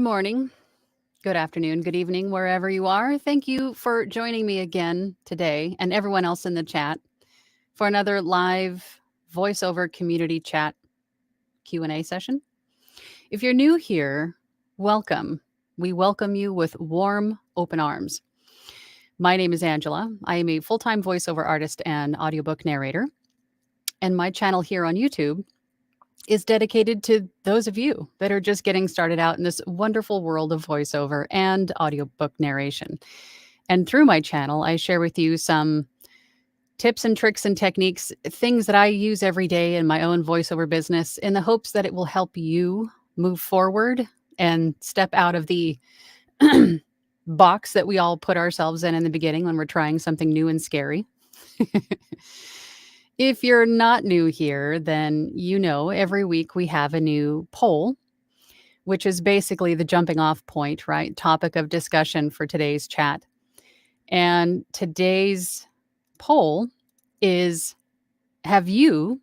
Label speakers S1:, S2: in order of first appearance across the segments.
S1: morning, good afternoon, good evening, wherever you are. Thank you for joining me again today and everyone else in the chat for another live voiceover community chat Q&A session. If you're new here, welcome. We welcome you with warm, open arms. My name is Angela. I am a full-time voiceover artist and audiobook narrator. And my channel here on YouTube is dedicated to those of you that are just getting started out in this wonderful world of voiceover and audiobook narration. And through my channel, I share with you some tips and tricks and techniques, things that I use every day in my own voiceover business in the hopes that it will help you move forward and step out of the box that we all put ourselves in the beginning when we're trying something new and scary. If you're not new here, then you know every week we have a new poll, which is basically the jumping off point, right? Topic of discussion for today's chat. And today's poll is, have you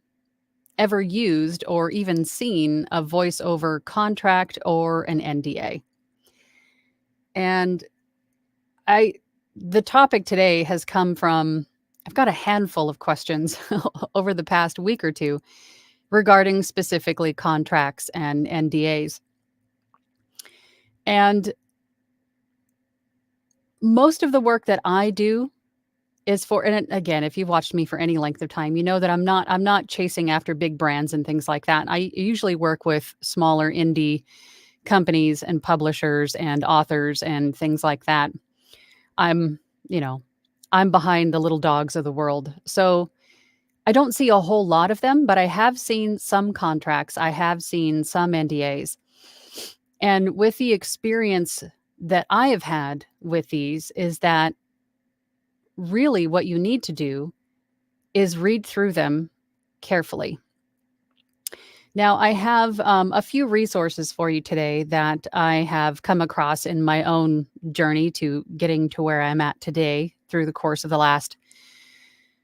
S1: ever used or even seen a voice over contract or an NDA? And the topic today has come from, I've got a handful of questions over the past week or two regarding specifically contracts and NDAs. And most of the work that I do is for, and again, if you've watched me for any length of time, you know that I'm not chasing after big brands and things like that. I usually work with smaller indie companies and publishers and authors and things like that. I'm behind the little dogs of the world. So I don't see a whole lot of them, but I have seen some contracts. I have seen some NDAs. And with the experience that I have had with these is that really what you need to do is read through them carefully. Now, I have a few resources for you today that I have come across in my own journey to getting to where I'm at today through the course of the last,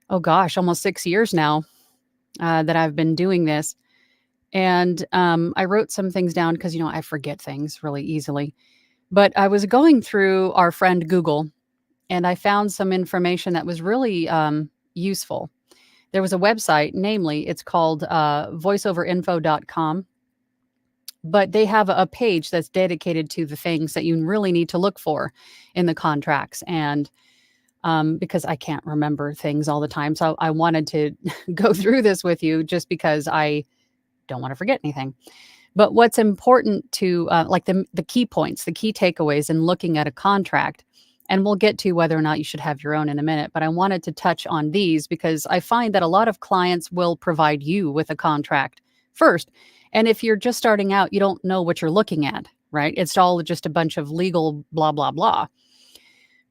S1: almost 6 years now that I've been doing this. And I wrote some things down because, I forget things really easily. But I was going through our friend Google, and I found some information that was really useful. There was a website, namely, it's called voiceoverinfo.com. But they have a page that's dedicated to the things that you really need to look for in the contracts. And because I can't remember things all the time. So I wanted to go through this with you just because I don't want to forget anything. But what's important to like the key points, the key takeaways in looking at a contract, and we'll get to whether or not you should have your own in a minute, but I wanted to touch on these because I find that a lot of clients will provide you with a contract first. And if you're just starting out, you don't know what you're looking at, right? It's all just a bunch of legal blah, blah, blah.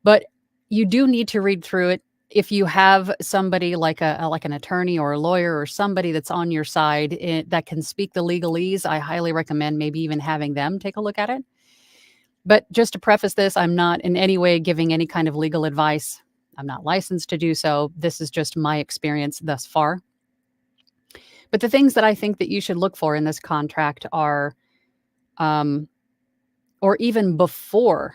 S1: But you do need to read through it. If you have somebody like an attorney or a lawyer or somebody that's on your side that can speak the legalese, I highly recommend maybe even having them take a look at it. But just to preface this, I'm not in any way giving any kind of legal advice. I'm not licensed to do so. This is just my experience thus far. But the things that I think that you should look for in this contract are, or even before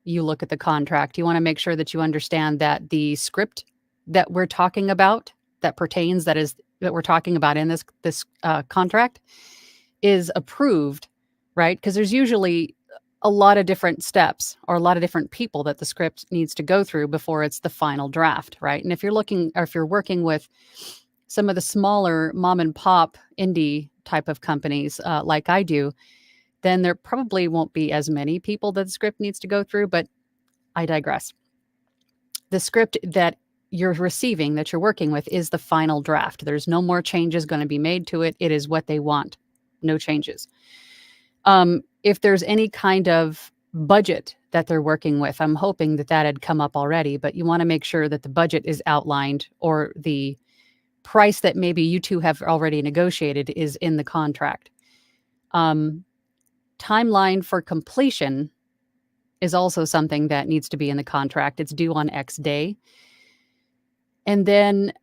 S1: you look at the contract, you want to make sure that you understand that the script that we're talking about, that we're talking about in this contract, is approved, right? Because there's usually a lot of different steps or a lot of different people that the script needs to go through before it's the final draft, right? And if you're working with some of the smaller mom and pop indie type of companies like I do, then there probably won't be as many people that the script needs to go through, but I digress. The script that you're receiving, that you're working with, is the final draft. There's no more changes going to be made to it. It is what they want. No changes. If there's any kind of budget that they're working with, I'm hoping that had come up already, but you want to make sure that the budget is outlined or the price that maybe you two have already negotiated is in the contract. Timeline for completion is also something that needs to be in the contract. It's due on X day. And then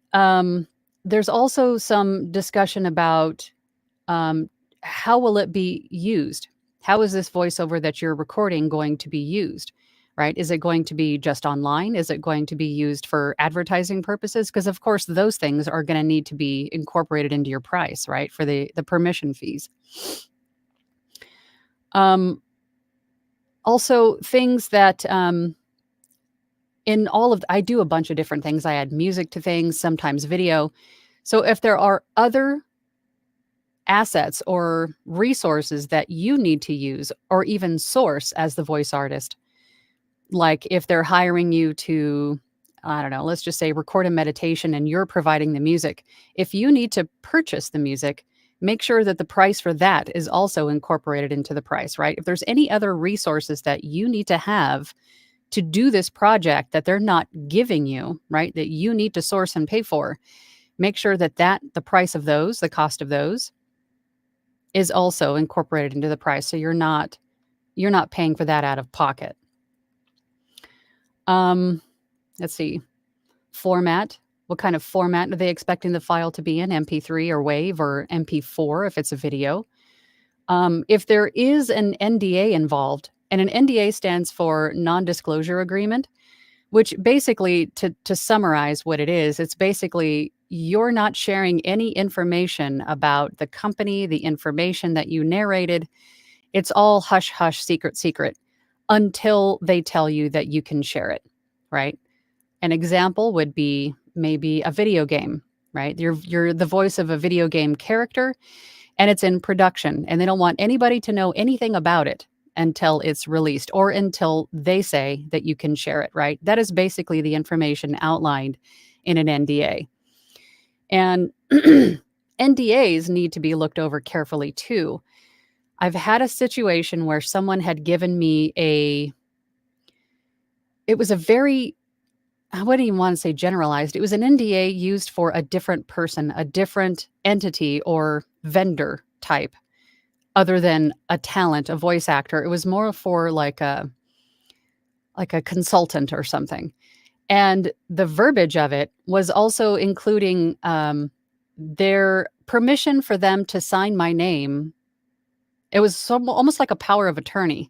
S1: there's also some discussion about how will it be used? how is this voiceover that you're recording going to be used? Right? Is it going to be just online? Is it going to be used for advertising purposes? Because of course those things are going to need to be incorporated into your price, right? For the permission fees. Also things that in all of I do a bunch of different things. I add music to things, sometimes video. So if there are other assets or resources that you need to use or even source as the voice artist, like if they're hiring you to, I don't know, let's just say record a meditation and you're providing the music. If you need to purchase the music, make sure that the price for that is also incorporated into the price, right? If there's any other resources that you need to have to do this project that they're not giving you, right, that you need to source and pay for, make sure that the price of those, the cost of those, is also incorporated into the price. So you're not paying for that out of pocket. Let's see. Format. What kind of format are they expecting the file to be in? MP3 or WAV or MP4 if it's a video? If there is an NDA involved, and an NDA stands for non-disclosure agreement, which basically, to summarize what it is, it's basically you're not sharing any information about the company, the information that you narrated. It's all hush, hush, secret, until they tell you that you can share it, right? An example would be maybe a video game, right? You're the voice of a video game character and it's in production and they don't want anybody to know anything about it until it's released or until they say that you can share it, right? That is basically the information outlined in an NDA. And NDAs need to be looked over carefully too. I've had a situation where someone had given me it was a very, I wouldn't even want to say generalized. It was an NDA used for a different person, a different entity or vendor type, other than a talent, a voice actor. It was more for like a consultant or something. And the verbiage of it was also including their permission for them to sign my name. It was almost like a power of attorney.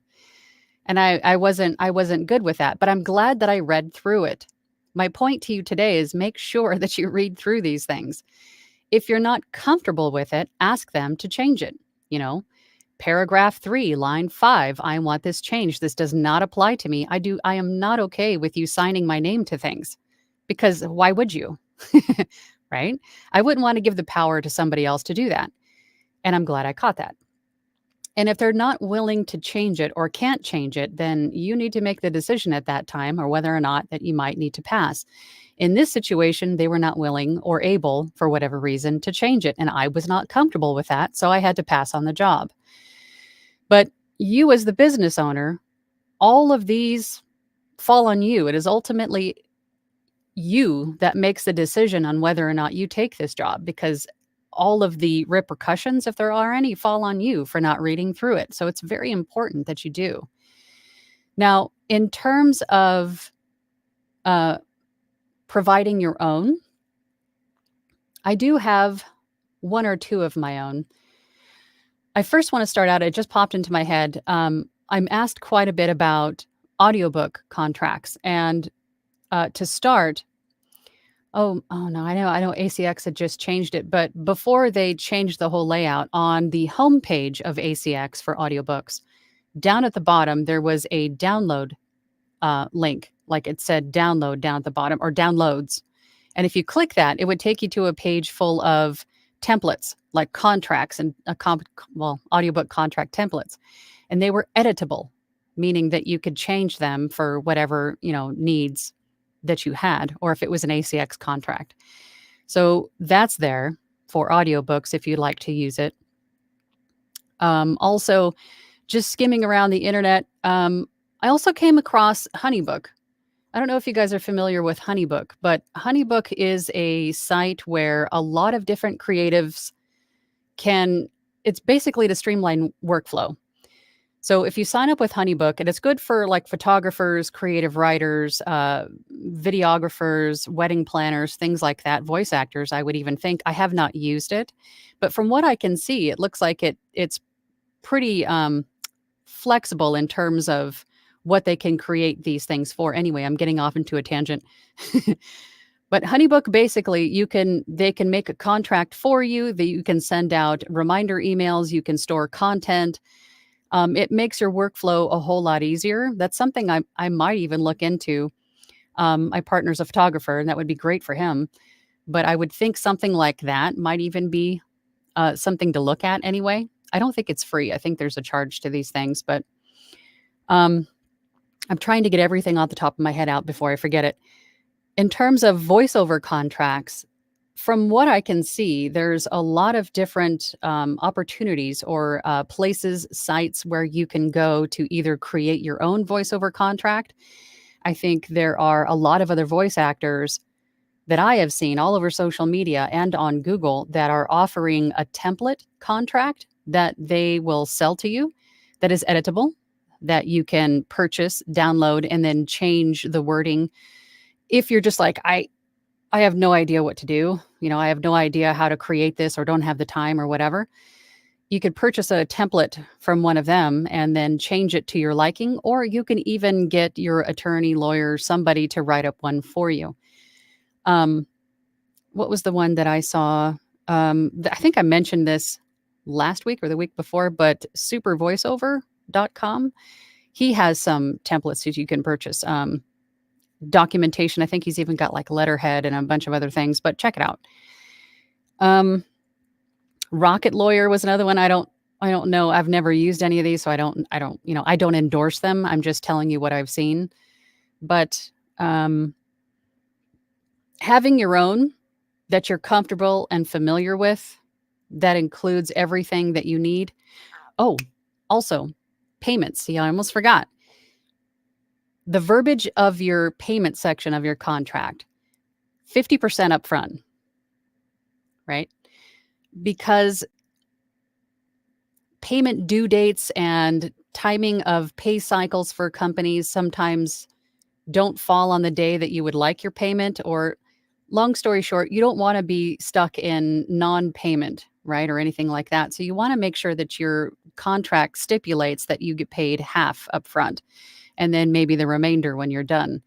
S1: And I wasn't good with that, but I'm glad that I read through it. My point to you today is make sure that you read through these things. If you're not comfortable with it, ask them to change it. You know, paragraph 3, line 5, I want this changed. This does not apply to me. I am not okay with you signing my name to things, because why would you? Right? I wouldn't want to give the power to somebody else to do that. And I'm glad I caught that. And if they're not willing to change it or can't change it, then you need to make the decision at that time or whether or not that you might need to pass. In this situation, they were not willing or able, for whatever reason, to change it. And I was not comfortable with that, so I had to pass on the job. But you as the business owner, all of these fall on you. It is ultimately you that makes the decision on whether or not you take this job, because all of the repercussions, if there are any, fall on you for not reading through it. So it's very important that you do. Now, in terms of providing your own, I do have one or two of my own. I first want to start out, it just popped into my head. I'm asked quite a bit about audiobook contracts. And to start, oh no, I know ACX had just changed it, but before they changed the whole layout on the homepage of ACX for audiobooks, down at the bottom, there was a download link, like it said download down at the bottom, or downloads. And if you click that, it would take you to a page full of templates, like contracts and audiobook contract templates. And they were editable, meaning that you could change them for whatever, needs that you had, or if it was an ACX contract. So that's there for audiobooks if you'd like to use it. Also, just skimming around the internet, I also came across Honeybook. I don't know if you guys are familiar with Honeybook, but Honeybook is a site where a lot of different creatives it's basically to streamline workflow. So if you sign up with Honeybook, and it's good for like photographers, creative writers, videographers, wedding planners, things like that, voice actors, I would even think. I have not used it, but from what I can see, it looks like it's pretty flexible in terms of what they can create these things for. Anyway, I'm getting off into a tangent. But HoneyBook, basically, they can make a contract for you that you can send out reminder emails, you can store content. It makes your workflow a whole lot easier. That's something I might even look into. My partner's a photographer, and that would be great for him. But I would think something like that might even be something to look at anyway. I don't think it's free. I think there's a charge to these things, but um, I'm trying to get everything off the top of my head out before I forget it. In terms of voiceover contracts, from what I can see, there's a lot of different opportunities or places, sites where you can go to either create your own voiceover contract. I think there are a lot of other voice actors that I have seen all over social media and on Google that are offering a template contract that they will sell to you that is editable, that you can purchase, download, and then change the wording. If you're just like, I have no idea what to do, I have no idea how to create this or don't have the time or whatever, you could purchase a template from one of them and then change it to your liking, or you can even get your attorney, lawyer, somebody to write up one for you. What was the one that I saw? I think I mentioned this last week or the week before, but supervoiceover.com, he has some templates that you can purchase. Documentation. I think he's even got like letterhead and a bunch of other things, but check it out. Rocket Lawyer was another one. I don't know. I've never used any of these, so I don't endorse them. I'm just telling you what I've seen. But having your own that you're comfortable and familiar with, that includes everything that you need. Oh, also payments. See, I almost forgot. The verbiage of your payment section of your contract, 50% upfront, right? Because payment due dates and timing of pay cycles for companies sometimes don't fall on the day that you would like your payment, or long story short, you don't want to be stuck in non-payment, right? Or anything like that. So you want to make sure that your contract stipulates that you get paid half upfront and then maybe the remainder when you're done.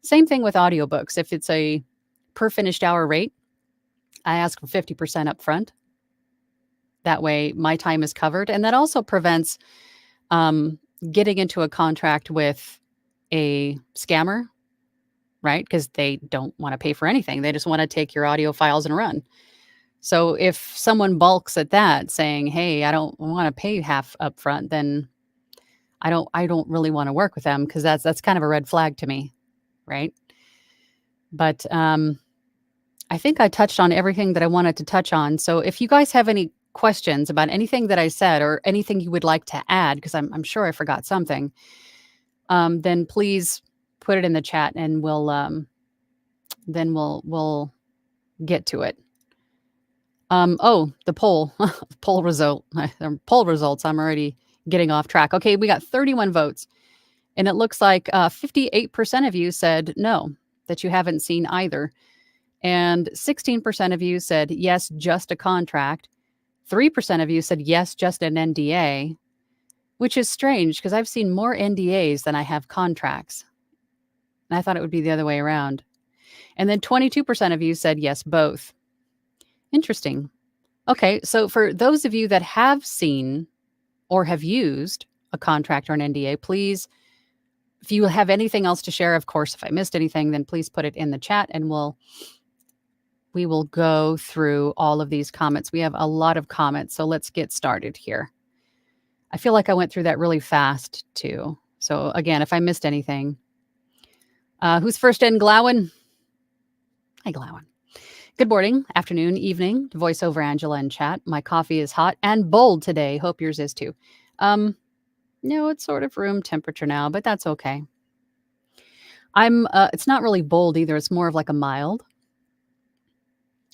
S1: Same thing with audiobooks. If it's a per finished hour rate, I ask for 50% upfront. That way my time is covered. And that also prevents getting into a contract with a scammer, right? Because they don't want to pay for anything. They just want to take your audio files and run. So if someone balks at that, saying, hey, I don't want to pay half upfront, then I don't really want to work with them, because that's kind of a red flag to me, right? But I think I touched on everything that I wanted to touch on. So if you guys have any questions about anything that I said or anything you would like to add, because I'm sure I forgot something, then please put it in the chat and we'll get to it. The poll poll results. I'm already getting off track. Okay, we got 31 votes. And it looks like 58% of you said no, that you haven't seen either. And 16% of you said yes, just a contract. 3% of you said yes, just an NDA, which is strange because I've seen more NDAs than I have contracts. And I thought it would be the other way around. And then 22% of you said yes, both. Interesting. Okay, so for those of you that have seen or have used a contract or an NDA, please, if you have anything else to share, of course, if I missed anything, then please put it in the chat and we will go through all of these comments. We have a lot of comments, so let's get started here. I feel like I went through that really fast too. So again, if I missed anything, who's first in? Glowen? Hi, Glowen. Good morning, afternoon, evening, to Voice Over Angela in chat. My coffee is hot and bold today. Hope yours is too. No, it's sort of room temperature now, but that's okay. It's not really bold either. It's more of like a mild.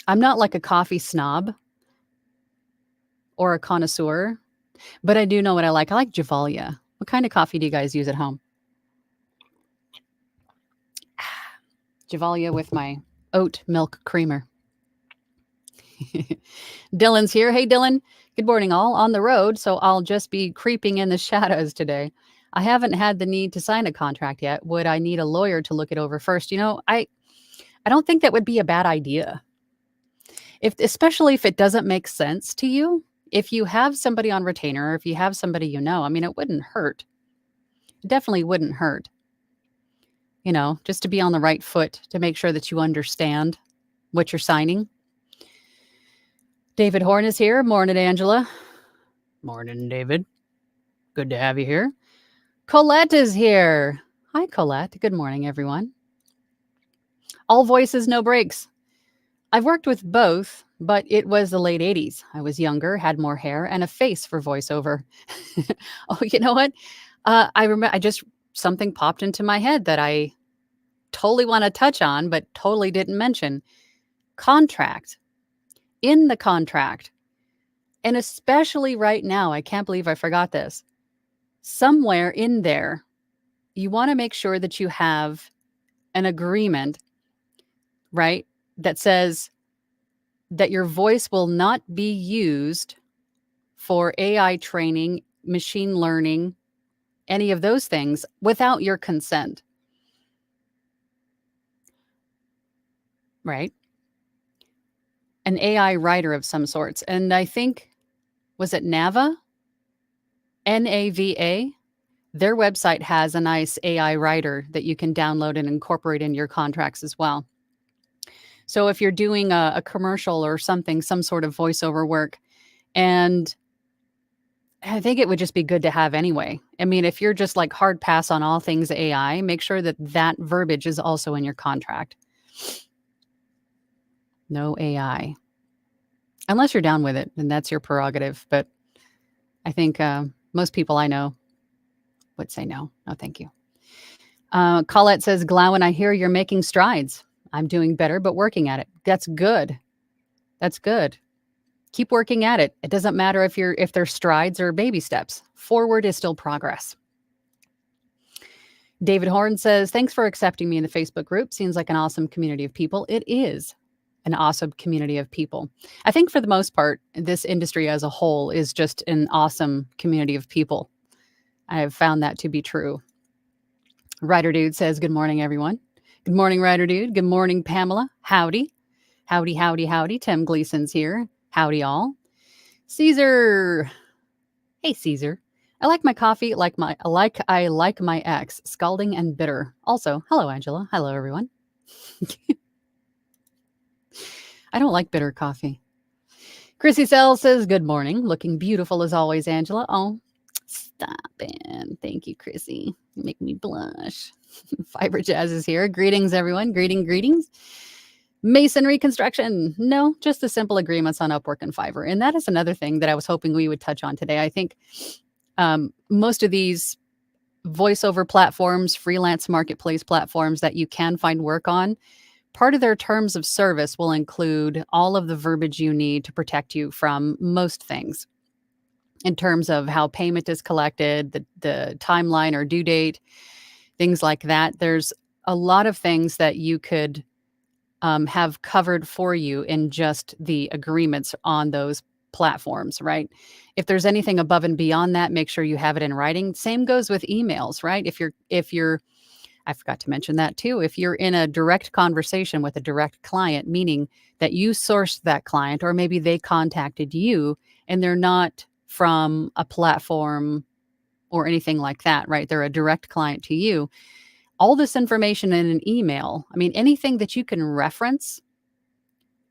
S1: I'm not like a coffee snob or a connoisseur, but I do know what I like. I like Javalia. What kind of coffee do you guys use at home? Javalia with my oat milk creamer. Dylan's here. Hey, Dylan. Good morning, all. On the road, so I'll just be creeping in the shadows today. I haven't had the need to sign a contract yet. Would I need a lawyer to look it over first? I don't think that would be a bad idea. Especially if it doesn't make sense to you. If you have somebody on retainer, or if you have somebody I mean, it wouldn't hurt. It definitely wouldn't hurt. Just to be on the right foot to make sure that you understand what you're signing. David Horn is here. Morning, Angela. Morning, David. Good to have you here. Colette is here. Hi, Colette. Good morning, everyone. All voices, no breaks. I've worked with both, but it was the late 80s. I was younger, had more hair, and a face for voiceover. Oh, you know what? I remember something popped into my head that I totally want to touch on, but totally didn't mention. Contract. In the contract, and especially right now, I can't believe I forgot this. Somewhere in there, you want to make sure that you have an agreement, right, that says that your voice will not be used for AI training, machine learning, any of those things without your consent. Right? An AI writer of some sorts. And I think, was it NAVA? NAVA? Their website has a nice AI writer that you can download and incorporate in your contracts as well. So if you're doing a commercial or something, some sort of voiceover work, and I think it would just be good to have anyway. I mean, if you're just like hard pass on all things AI, make sure that that verbiage is also in your contract. No AI. Unless you're down with it, and that's your prerogative. But I think most people I know would say no. No, thank you. Colette says, Glowen, I hear you're making strides. I'm doing better, but working at it. That's good. That's good. Keep working at it. It doesn't matter if they're strides or baby steps. Forward is still progress. David Horn says, thanks for accepting me in the Facebook group. Seems like an awesome community of people. It is an awesome community of people. I think for the most part, this industry as a whole is just an awesome community of people. I have found that to be true. Ryder Dude says, good morning, everyone. Good morning, Ryder Dude. Good morning, Pamela. Howdy. Howdy, howdy, howdy. Tim Gleason's here. Howdy, all. Caesar. Hey, Caesar. I like my coffee like I like my ex, scalding and bitter. Also, hello, Angela. Hello, everyone. I don't like bitter coffee. Chrissy Sell says, good morning. Looking beautiful as always, Angela. Oh, stop it. Thank you, Chrissy. You make me blush. Fiber Jazz is here. Greetings, everyone. Greetings. Masonry construction. No, just the simple agreements on Upwork and Fiverr. And that is another thing that I was hoping we would touch on today. I think most of these voiceover platforms, freelance marketplace platforms that you can find work on, part of their terms of service will include all of the verbiage you need to protect you from most things in terms of how payment is collected, the timeline or due date, things like that. There's a lot of things that you could have covered for you in just the agreements on those platforms, right? If there's anything above and beyond that, make sure you have it in writing. Same goes with emails, right? If you're I forgot to mention that too. If you're in a direct conversation with a direct client, meaning that you sourced that client, or maybe they contacted you and they're not from a platform or anything like that, right? They're a direct client to you. All this information in an email, I mean, anything that you can reference,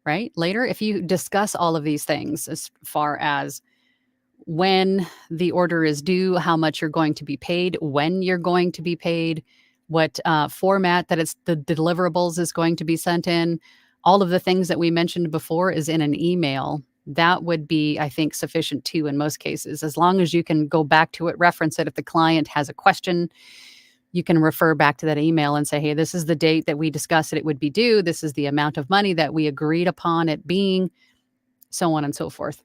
S1: right? Later, if you discuss all of these things as far as when the order is due, how much you're going to be paid, when you're going to be paid, what format that the deliverables is going to be sent in, all of the things that we mentioned before is in an email. That would be, I think, sufficient too in most cases, as long as you can go back to it, reference it. If the client has a question, you can refer back to that email and say, hey, this is the date that we discussed it would be due. This is the amount of money that we agreed upon it being, so on and so forth.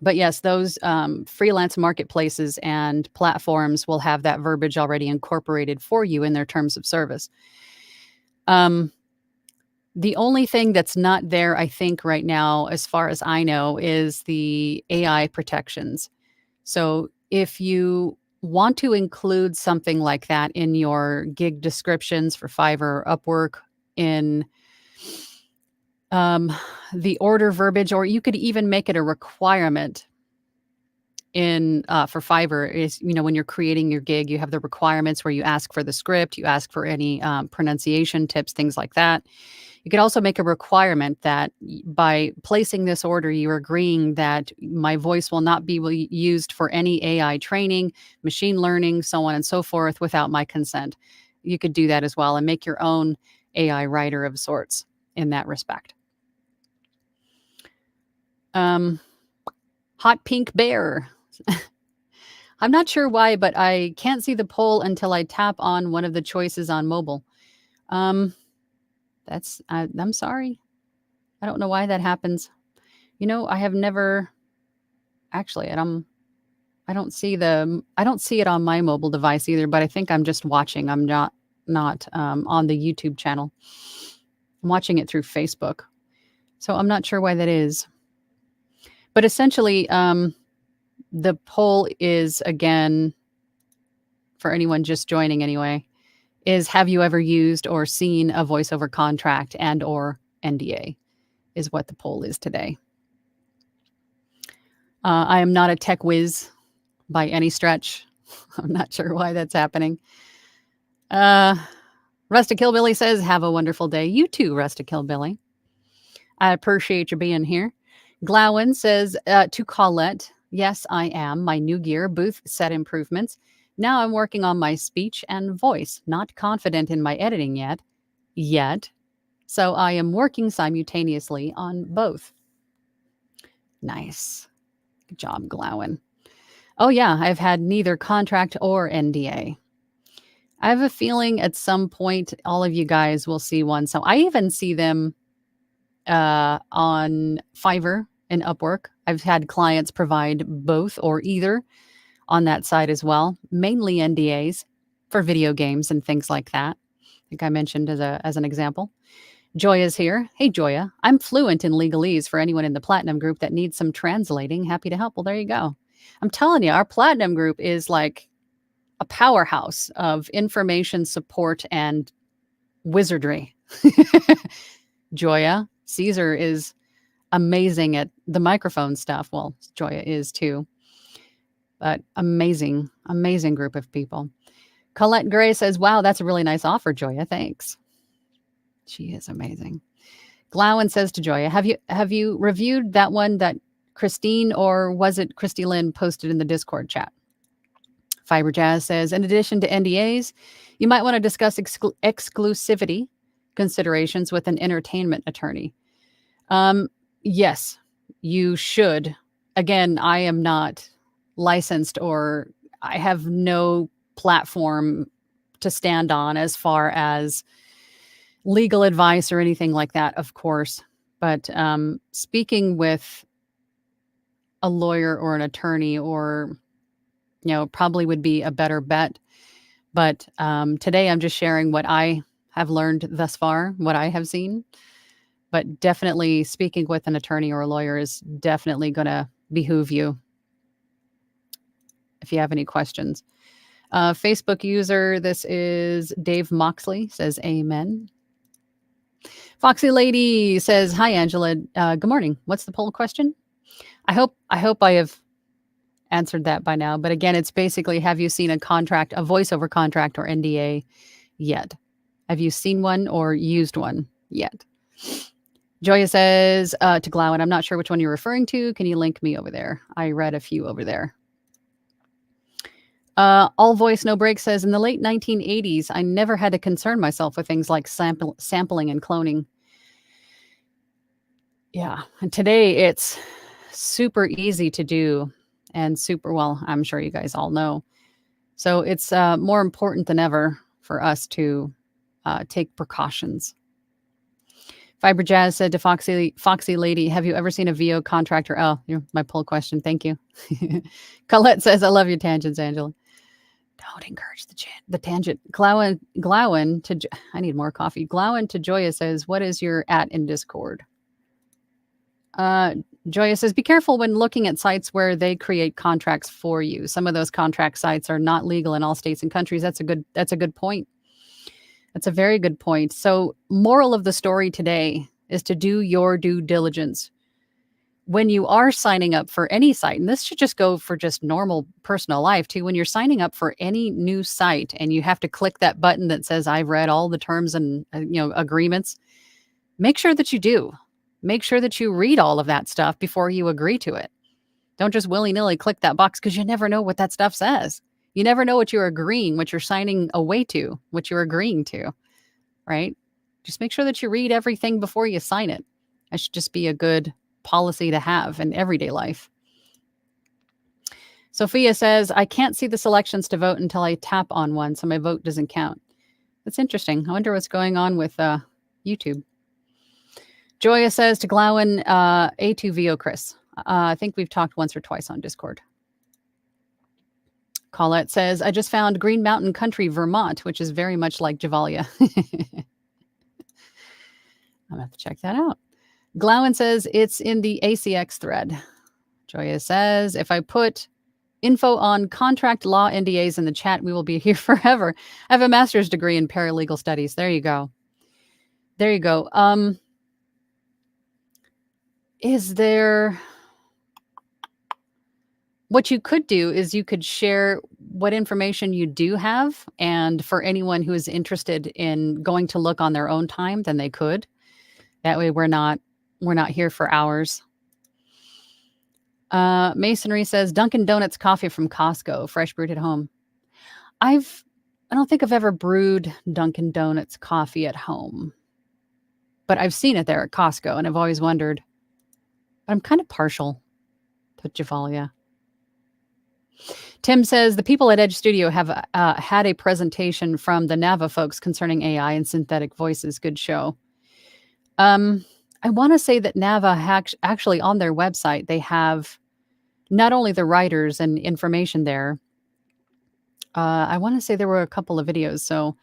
S1: But yes, those freelance marketplaces and platforms will have that verbiage already incorporated for you in their terms of service. The only thing that's not there, I think, right now, as far as I know, is the AI protections. So if you want to include something like that in your gig descriptions for Fiverr or Upwork in um, the order verbiage, or you could even make it a requirement in for Fiverr is, when you're creating your gig, you have the requirements where you ask for the script, you ask for any pronunciation tips, things like that. You could also make a requirement that by placing this order, you're agreeing that my voice will not be used for any AI training, machine learning, so on and so forth without my consent. You could do that as well and make your own AI writer of sorts in that respect. Hot Pink Bear. I'm not sure why, but I can't see the poll until I tap on one of the choices on mobile. I'm sorry. I don't know why that happens. I have never actually, I don't see it on my mobile device either, but I think I'm just watching. I'm not on the YouTube channel. I'm watching it through Facebook. So I'm not sure why that is. But essentially, the poll is, again, for anyone just joining anyway, is have you ever used or seen a voice over contract and or NDA is what the poll is today. I am not a tech whiz by any stretch. I'm not sure why that's happening. Rustic Hillbilly says, have a wonderful day. You too, Rustic Hillbilly. I appreciate you being here. Glowin says, to Colette, yes, I am. My new gear, booth set improvements. Now I'm working on my speech and voice. Not confident in my editing yet. So I am working simultaneously on both. Nice. Good job, Glowin. Oh, yeah, I've had neither contract or NDA. I have a feeling at some point all of you guys will see one. So I even see them on Fiverr and Upwork. I've had clients provide both or either on that side as well, mainly NDAs for video games and things like that. I think I mentioned as an example. Joya's here. Hey, Joya. I'm fluent in legalese for anyone in the Platinum group that needs some translating. Happy to help. Well, there you go. I'm telling you, our Platinum group is like a powerhouse of information support and wizardry. Joya, Caesar is amazing at the microphone stuff. Well, Joya is too. But amazing group of people. Colette Gray says, wow, that's a really nice offer, Joya. Thanks. She is amazing. Glowin says to Joya, have you reviewed that one that Christine, or was it Christy Lynn, posted in the Discord chat? Fiber Jazz says, in addition to NDAs, you might want to discuss exclusivity considerations with an entertainment attorney. Yes, you should. Again, I am not licensed, or I have no platform to stand on as far as legal advice or anything like that, of course. But speaking with a lawyer or an attorney, or probably would be a better bet. But today I'm just sharing what I have learned thus far, what I have seen. But definitely speaking with an attorney or a lawyer is definitely going to behoove you if you have any questions. Facebook user, this is Dave Moxley, says amen. Foxy Lady says, hi, Angela. Good morning. What's the poll question? I hope I have answered that by now. But again, it's basically, have you seen a voice over contract or NDA yet? Have you seen one or used one yet? Joya says to Glowin, I'm not sure which one you're referring to. Can you link me over there? I read a few over there. All Voice No Break says, in the late 1980s, I never had to concern myself with things like sampling and cloning. Yeah. And today it's super easy to do and well, I'm sure you guys all know. So it's more important than ever for us to take precautions. Fiber Jazz said to Foxy Lady, have you ever seen a VO contractor? Oh, you're my poll question. Thank you. Colette says, I love your tangents, Angela. Don't encourage the tangent. Glowen to I need more coffee. Glowen to Joya says, "What is your @ in Discord?" Joya says, "Be careful when looking at sites where they create contracts for you. Some of those contract sites are not legal in all states and countries." That's a good point. That's a very good point. So, moral of the story today is to do your due diligence when you are signing up for any site. And this should just go for just normal personal life too. When you're signing up for any new site and you have to click that button that says, "I've read all the terms and agreements," make sure that you do. Make sure that you read all of that stuff before you agree to it. Don't just willy-nilly click that box, because you never know what that stuff says. You never know what you're signing away to, what you're agreeing to, right? Just make sure that you read everything before you sign it. That should just be a good policy to have in everyday life. Sophia says, "I can't see the selections to vote until I tap on one, so my vote doesn't count." That's interesting. I wonder what's going on with YouTube. Joya says to Glowen, A2VO Chris. I think we've talked once or twice on Discord. Colette says, "I just found Green Mountain Country, Vermont, which is very much like Javalia." I'm going to have to check that out. Glowen says, "It's in the ACX thread." Joya says, "If I put info on contract law NDAs in the chat, we will be here forever. I have a master's degree in paralegal studies." There you go. There you go. Is there... What you could do is you could share what information you do have, and for anyone who is interested in going to look on their own time, then they could. That way we're not here for hours. Masonry says, "Dunkin' Donuts coffee from Costco, fresh brewed at home." I don't think I've ever brewed Dunkin' Donuts coffee at home, but I've seen it there at Costco, and I've always wondered. I'm kind of partial to Javalia. Tim says, "The people at Edge Studio have had a presentation from the Nava folks concerning AI and synthetic voices. Good show." I want to say that Nava actually on their website, they have not only the writers and information there. I want to say there were a couple of videos. So,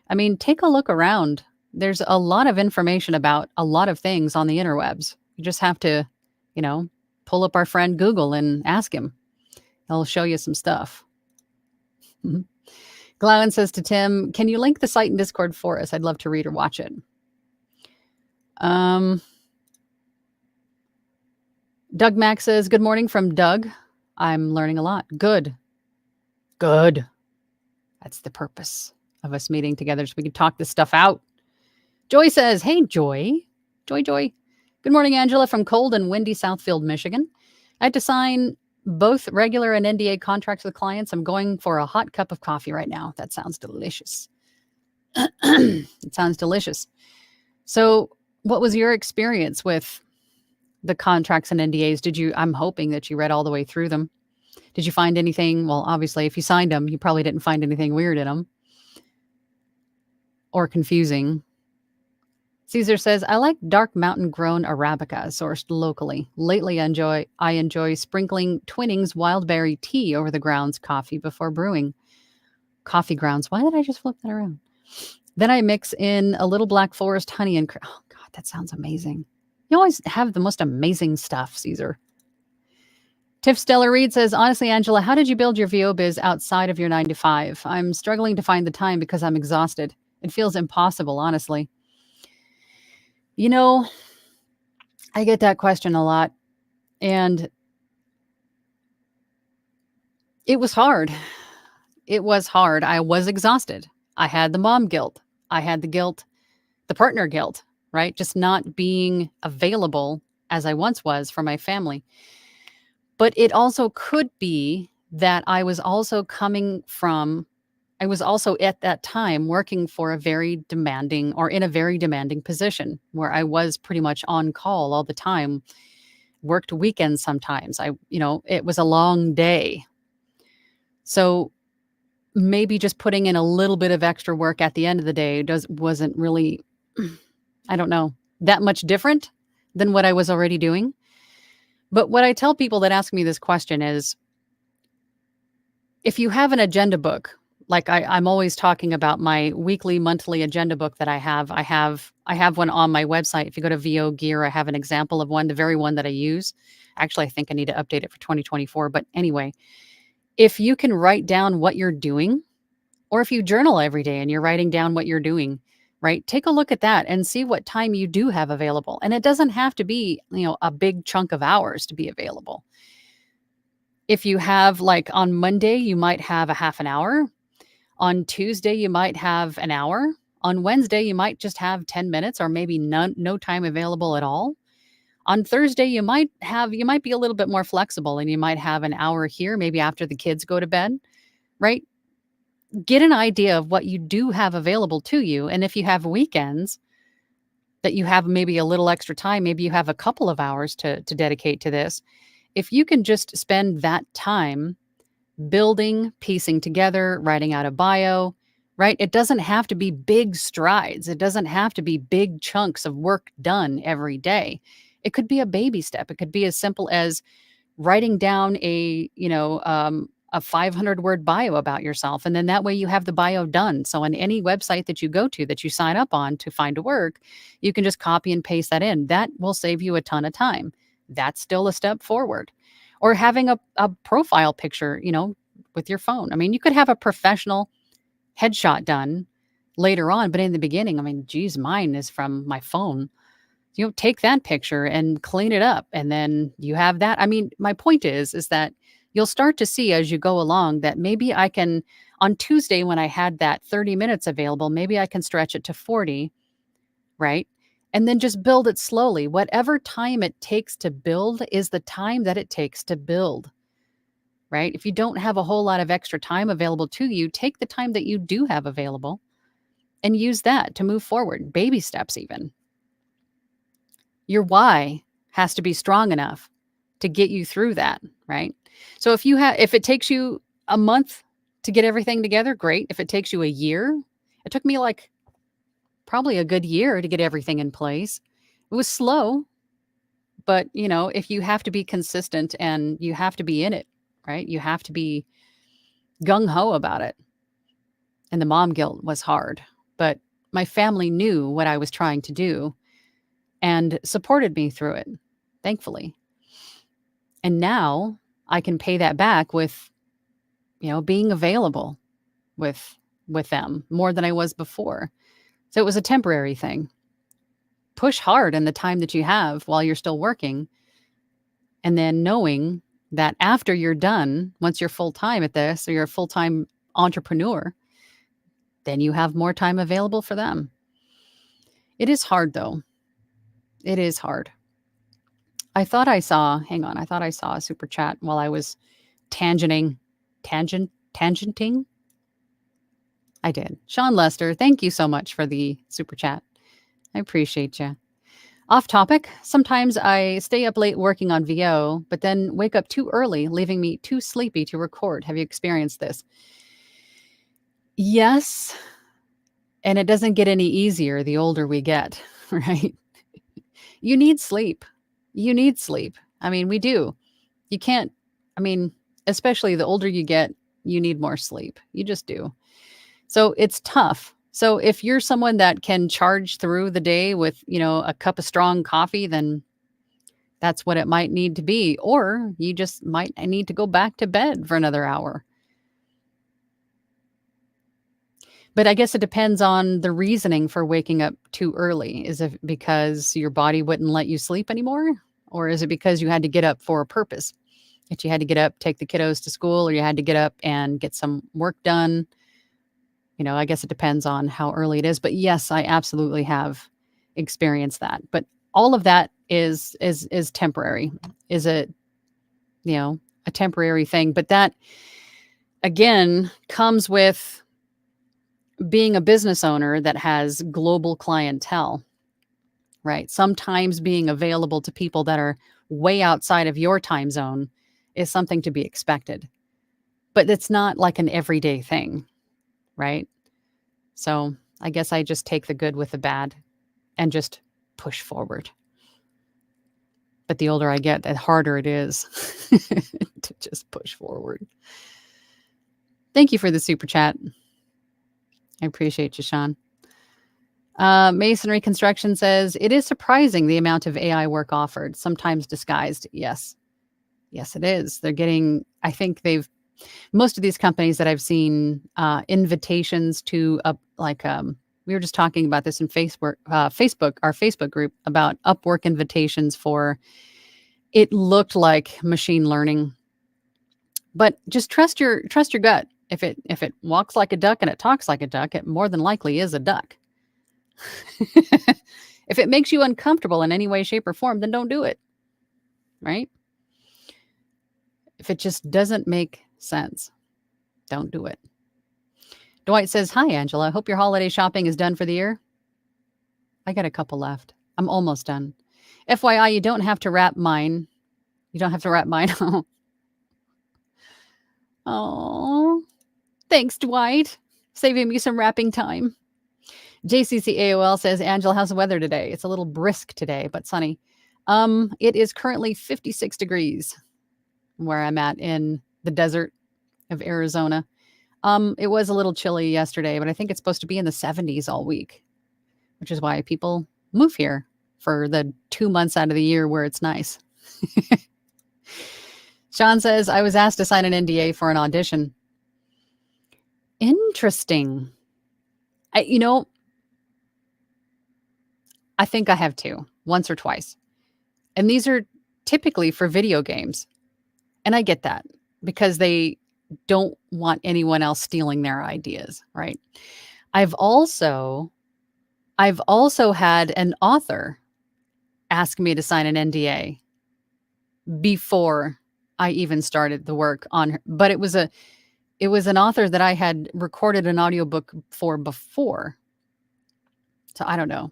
S1: I mean, take a look around. There's a lot of information about a lot of things on the interwebs. You just have to, pull up our friend Google and ask him. He'll show you some stuff. Glowen says to Tim, "Can you link the site in Discord for us? I'd love to read or watch it." Doug Mack says, "Good morning from Doug. I'm learning a lot." Good. Good. That's the purpose of us meeting together, so we can talk this stuff out. Joy says, "Hey, Joy. Joy. Good morning, Angela, from cold and windy Southfield, Michigan. I had to sign both regular and NDA contracts with clients. I'm going for a hot cup of coffee right now." That sounds delicious. It sounds delicious. So what was your experience with the contracts and NDAs? I'm hoping that you read all the way through them. Did you find anything? Well, obviously, if you signed them, you probably didn't find anything weird in them or confusing. Caesar says, "I like dark mountain grown Arabica sourced locally. Lately, I enjoy sprinkling Twinings wildberry tea over the grounds coffee before brewing." Coffee grounds. Why did I just flip that around? "Then I mix in a little Black Forest honey and oh God, that sounds amazing." You always have the most amazing stuff, Caesar. Tiff Stella Reed says, "Honestly, Angela, how did you build your VO biz outside of your 9 to 5? I'm struggling to find the time because I'm exhausted. It feels impossible, honestly." I get that question a lot, and it was hard. It was hard. I was exhausted. I had the mom guilt. I had the guilt, the partner guilt, right? Just not being available as I once was for my family. But it also could be that I was also at that time working for in a very demanding position where I was pretty much on call all the time, worked weekends sometimes. It was a long day. So maybe just putting in a little bit of extra work at the end of the day wasn't really, I don't know, that much different than what I was already doing. But what I tell people that ask me this question is, if you have an agenda book Like I'm always talking about my weekly, monthly agenda book that I have. I have one on my website. If you go to VO Gear, I have an example of one, the very one that I use. Actually, I think I need to update it for 2024. But anyway, if you can write down what you're doing, or if you journal every day and you're writing down what you're doing, right? Take a look at that and see what time you do have available. And it doesn't have to be, a big chunk of hours to be available. If you have, like, on Monday, you might have a half an hour. On Tuesday, you might have an hour. On Wednesday, you might just have 10 minutes or maybe no time available at all. On Thursday, you might be a little bit more flexible and you might have an hour here, maybe after the kids go to bed, right? Get an idea of what you do have available to you. And if you have weekends that you have maybe a little extra time, maybe you have a couple of hours to dedicate to this. If you can just spend that time building, piecing together, writing out a bio, right? It doesn't have to be big strides. It doesn't have to be big chunks of work done every day. It could be a baby step. It could be as simple as writing down a 500-word bio about yourself. And then that way you have the bio done. So on any website that you go to that you sign up on to find work, you can just copy and paste that in. That will save you a ton of time. That's still a step forward. Or having a profile picture, with your phone. I mean, you could have a professional headshot done later on, but in the beginning, I mean, geez, mine is from my phone. Take that picture and clean it up, and then you have that. I mean, my point is that you'll start to see as you go along that maybe I can, on Tuesday when I had that 30 minutes available, maybe I can stretch it to 40, right? And then just build it slowly. Whatever time it takes to build is the time that it takes to build, right? If you don't have a whole lot of extra time available to you, take the time that you do have available and use that to move forward, baby steps even. Your why has to be strong enough to get you through that, right? So if it takes you a month to get everything together, great. If it takes you a year, it took me like probably a good year to get everything in place. It was slow, but if you have to be consistent and you have to be in it, right? You have to be gung ho about it. And the mom guilt was hard, but my family knew what I was trying to do and supported me through it, thankfully. And now I can pay that back with, being available with them more than I was before. So it was a temporary thing. Push hard in the time that you have while you're still working. And then knowing that after you're done, once you're full time at this, or you're a full time entrepreneur, then you have more time available for them. It is hard though. It is hard. Hang on, I thought I saw a super chat while I was tangenting. Tangenting? I did. Sean Lester, thank you so much for the super chat. I appreciate you. Off topic, sometimes I stay up late working on VO, but then wake up too early, leaving me too sleepy to record. Have you experienced this? Yes. And it doesn't get any easier the older we get, right? You need sleep. You need sleep. I mean, we do. You can't, I mean, especially the older you get, you need more sleep. You just do. So it's tough. So if you're someone that can charge through the day with, a cup of strong coffee, then that's what it might need to be. Or you just might need to go back to bed for another hour. But I guess it depends on the reasoning for waking up too early. Is it because your body wouldn't let you sleep anymore? Or is it because you had to get up for a purpose? That you had to get up, take the kiddos to school, or you had to get up and get some work done? I guess it depends on how early it is. But yes, I absolutely have experienced that. But all of that is temporary. Is it, a temporary thing? But that, again, comes with being a business owner that has global clientele, right? Sometimes being available to people that are way outside of your time zone is something to be expected. But it's not like an everyday thing, right? So I guess I just take the good with the bad and just push forward. But the older I get, the harder it is to just push forward. Thank you for the super chat. I appreciate you, Sean. Masonry Construction says, it is surprising the amount of AI work offered, sometimes disguised. Yes. Yes, it is. They're getting, I think most of these companies that I've seen invitations to, we were just talking about this in Facebook, our Facebook group about Upwork invitations for, it looked like machine learning. But just trust your gut. If it walks like a duck and it talks like a duck, it more than likely is a duck. If it makes you uncomfortable in any way, shape, or form, then don't do it. Right? If it just doesn't make sense, don't do it. Dwight says, hi, Angela. Hope your holiday shopping is done for the year. I got a couple left. I'm almost done. FYI, you don't have to wrap mine. You don't have to wrap mine. Oh, thanks, Dwight. Saving me some wrapping time. JCC AOL says, Angela, how's the weather today? It's a little brisk today, but sunny. It is currently 56 degrees where I'm at in the desert of Arizona. It was a little chilly yesterday, but I think it's supposed to be in the 70s all week, which is why people move here for the 2 months out of the year where it's nice. Sean says, I was asked to sign an NDA for an audition. Interesting. I think I have two, once or twice. And these are typically for video games. And I get that because they don't want anyone else stealing their ideas, right? I've also had an author ask me to sign an NDA before I even started the work on her. But it was an author that I had recorded an audiobook for before. So I don't know.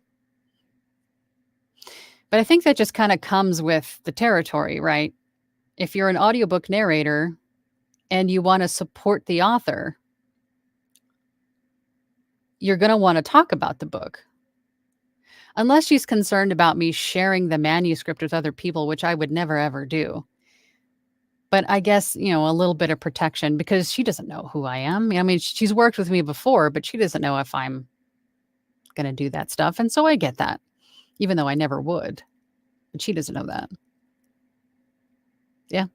S1: But I think that just kind of comes with the territory, right? If you're an audiobook narrator and you want to support the author, you're going to want to talk about the book. Unless she's concerned about me sharing the manuscript with other people, which I would never, ever do. But I guess, a little bit of protection because she doesn't know who I am. I mean, she's worked with me before, but she doesn't know if I'm going to do that stuff. And so I get that, even though I never would. But she doesn't know that. Yeah.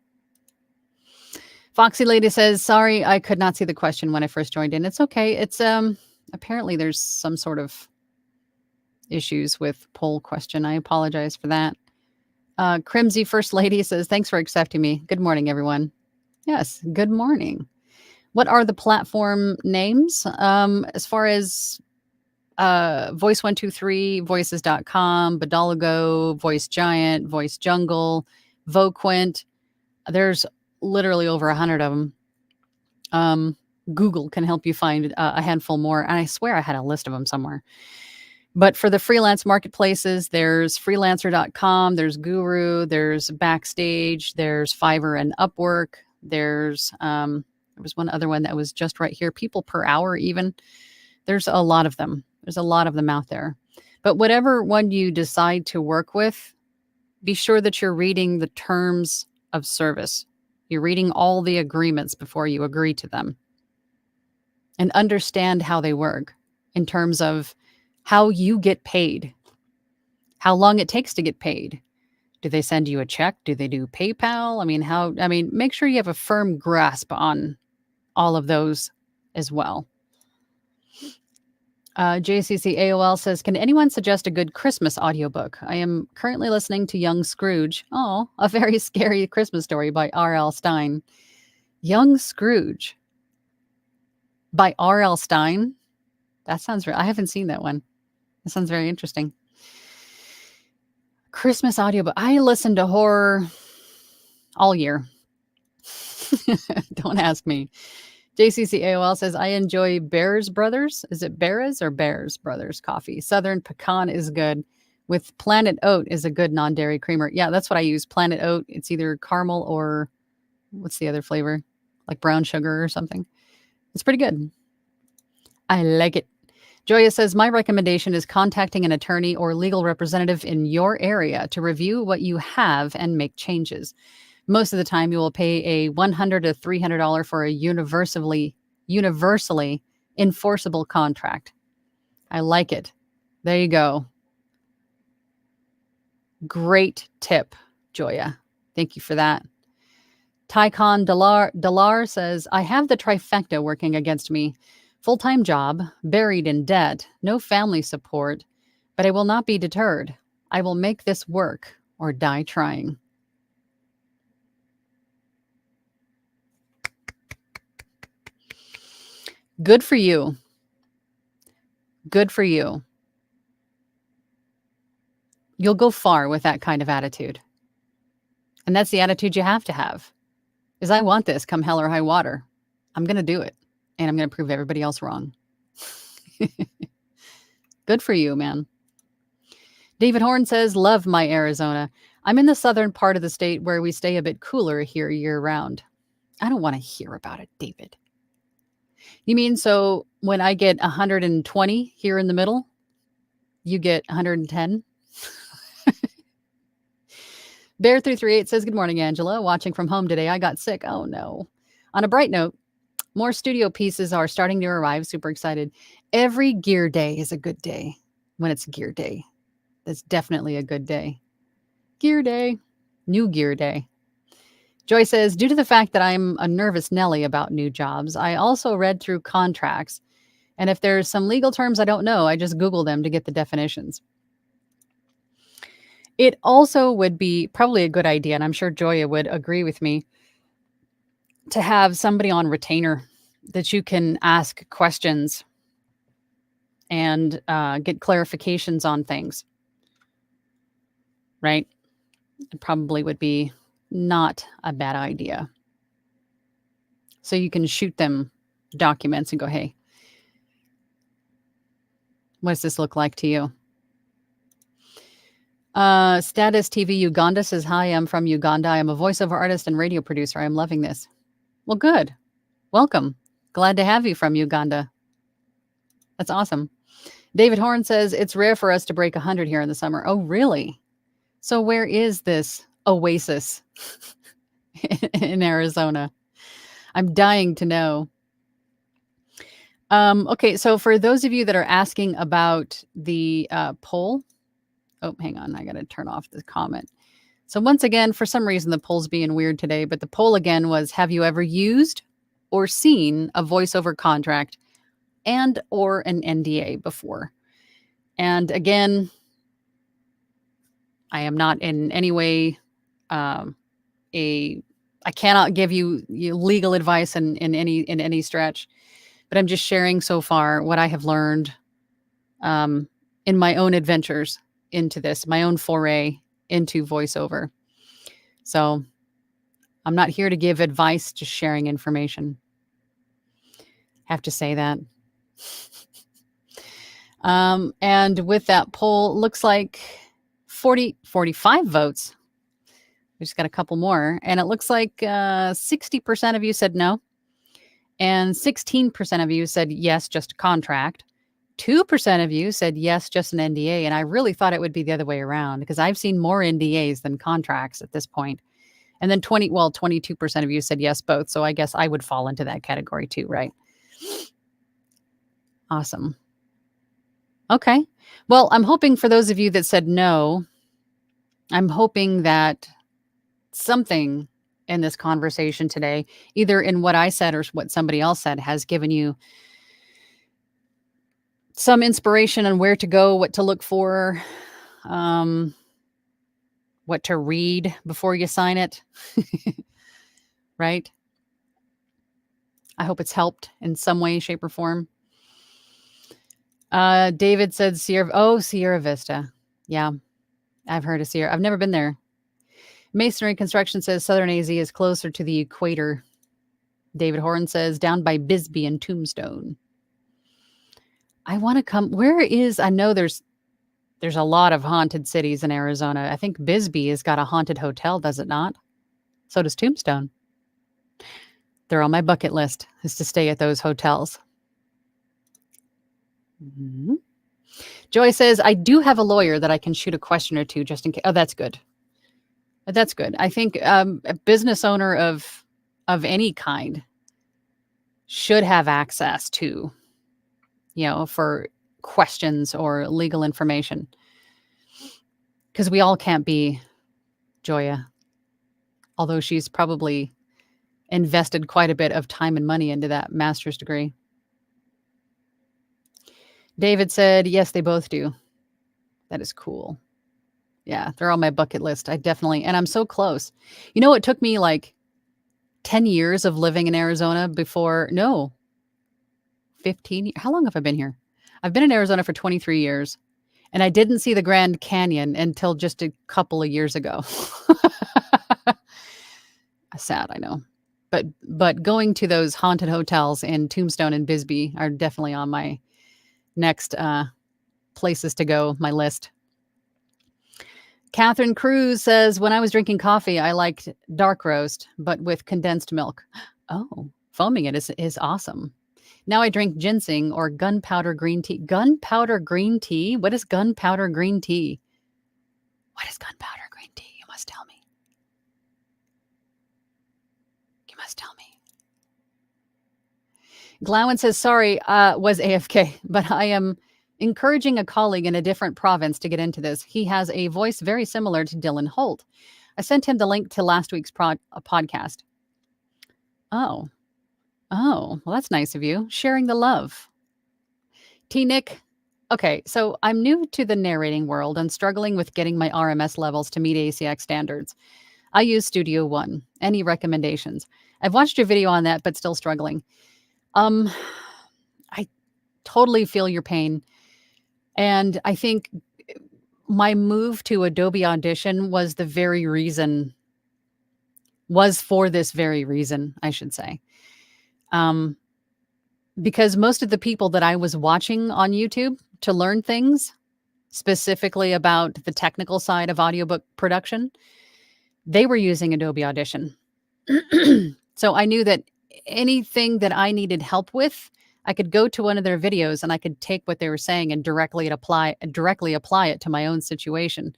S1: Foxy Lady says, sorry, I could not see the question when I first joined in. It's okay. It's apparently there's some sort of issues with poll question. I apologize for that. Crimsy First Lady says, thanks for accepting me. Good morning, everyone. Yes, good morning. What are the platform names? As far as Voice123, Voices.com, Badalago, Voice Giant, Voice Jungle, Voquint. There's literally over 100 of them. Google can help you find a handful more. And I swear I had a list of them somewhere. But for the freelance marketplaces, there's freelancer.com, there's Guru, there's Backstage, there's Fiverr and Upwork. There was one other one that was just right here, People Per Hour even. There's a lot of them. There's a lot of them out there. But whatever one you decide to work with, be sure that you're reading the terms of service. You're reading all the agreements before you agree to them. And understand how they work in terms of how you get paid, how long it takes to get paid. Do they send you a check? Do they do PayPal? Make sure you have a firm grasp on all of those as well. JCC AOL says, can anyone suggest a good Christmas audiobook? I am currently listening to Young Scrooge. Oh, a very scary Christmas story by R.L. Stine. Young Scrooge by R.L. Stine? That sounds I haven't seen that one. That sounds very interesting. Christmas audiobook. I listen to horror all year. Don't ask me. JCC AOL says, I enjoy Bears Brothers. Is it Bears or Bears Brothers coffee? Southern Pecan is good. With Planet Oat is a good non-dairy creamer. Yeah, that's what I use. Planet Oat. It's either caramel or what's the other flavor? Like brown sugar or something. It's pretty good. I like it. Joya says, my recommendation is contacting an attorney or legal representative in your area to review what you have and make changes. Most of the time, you will pay a $100 to $300 for a universally enforceable contract. I like it. There you go. Great tip, Joya. Thank you for that. Tycon Dalar says, I have the trifecta working against me. Full-time job, buried in debt, no family support, but I will not be deterred. I will make this work or die trying. Good for you. Good for you. You'll go far with that kind of attitude. And that's the attitude you have to have. Is I want this come hell or high water. I'm going to do it. And I'm going to prove everybody else wrong. Good for you, man. David Horn says, love my Arizona. I'm in the southern part of the state where we stay a bit cooler here year round. I don't want to hear about it, David. You mean so when I get 120 here in the middle, you get 110? Bear338 says, good morning, Angela. Watching from home today. I got sick. Oh, no. On a bright note, more studio pieces are starting to arrive. Super excited. Every gear day is a good day when it's gear day. That's definitely a good day. Gear day. New gear day. Joy says, due to the fact that I'm a nervous Nelly about new jobs, I also read through contracts. And if there's some legal terms I don't know, I just Google them to get the definitions. It also would be probably a good idea, and I'm sure Joya would agree with me, to have somebody on retainer that you can ask questions and get clarifications on things. Right? It probably would be not a bad idea. So you can shoot them documents and go, hey, what does this look like to you? Status TV Uganda says, hi, I'm from Uganda. I'm a voiceover artist and radio producer. I'm loving this. Well, good. Welcome. Glad to have you from Uganda. That's awesome. David Horn says, it's rare for us to break 100 here in the summer. Oh, really? So where is this oasis in Arizona? I'm dying to know. Okay, so for those of you that are asking about the poll, oh, hang on, I got to turn off the comment. So once again, for some reason, the poll's being weird today, but the poll again was, have you ever used or seen a voiceover contract and or an NDA before? And again, I am not in any way I cannot give you legal advice in any stretch, but I'm just sharing so far what I have learned in my own adventures into this, my own foray into voiceover. So I'm not here to give advice, just sharing information. Have to say that. And with that poll, looks like 45 votes. We just got a couple more. And it looks like 60% of you said no. And 16% of you said yes, just a contract. 2% of you said yes, just an NDA. And I really thought it would be the other way around because I've seen more NDAs than contracts at this point. And then 22% of you said yes, both. So I guess I would fall into that category too, right? Awesome. Okay. Well, I'm hoping for those of you that said no, I'm hoping that something in this conversation today, either in what I said or what somebody else said, has given you some inspiration on where to go, what to look for, what to read before you sign it. Right? I hope it's helped in some way, shape, or form. David said Sierra Vista. Yeah, I've heard of Sierra. I've never been there. Masonry Construction says Southern AZ is closer to the equator. David Horn says down by Bisbee and Tombstone. I want to come. I know there's a lot of haunted cities in Arizona. I think Bisbee has got a haunted hotel, does it not? So does Tombstone. They're on my bucket list, is to stay at those hotels. Mm-hmm. Joy says, I do have a lawyer that I can shoot a question or two just in case. Oh, that's good. That's good. I think a business owner of any kind, should have access to, for questions or legal information. Because we all can't be Joya, although she's probably invested quite a bit of time and money into that master's degree. David said, yes, they both do. That is cool. Yeah, they're on my bucket list. And I'm so close. It took me like 10 years of living in Arizona before, no, 15. How long have I been here? I've been in Arizona for 23 years, and I didn't see the Grand Canyon until just a couple of years ago. Sad, I know. But going to those haunted hotels in Tombstone and Bisbee are definitely on my next places to go, my list. Catherine Cruz says, when I was drinking coffee, I liked dark roast, but with condensed milk. Oh, foaming it is awesome. Now I drink ginseng or gunpowder green tea. Gunpowder green tea? What is gunpowder green tea? What is gunpowder green tea? You must tell me. You must tell me. Glowen says, sorry, was AFK, but I am encouraging a colleague in a different province to get into this. He has a voice very similar to Dylan Holt. I sent him the link to last week's podcast. Oh, well, that's nice of you. Sharing the love. Nick. Okay, so I'm new to the narrating world and struggling with getting my RMS levels to meet ACX standards. I use Studio One. Any recommendations? I've watched your video on that, but still struggling. I totally feel your pain. And I think my move to Adobe Audition was for this very reason, I should say. Because most of the people that I was watching on YouTube to learn things, specifically about the technical side of audiobook production, they were using Adobe Audition. So I knew that anything that I needed help with, I could go to one of their videos and I could take what they were saying and directly apply it to my own situation.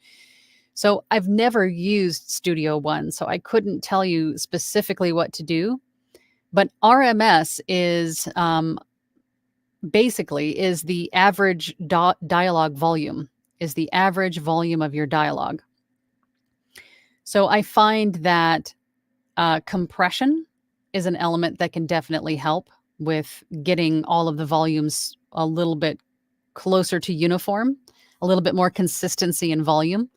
S1: So I've never used Studio One, so I couldn't tell you specifically what to do. But RMS is basically is the average dialogue volume, is the average volume of your dialogue. So I find that compression is an element that can definitely help with getting all of the volumes a little bit closer to uniform, a little bit more consistency in volume.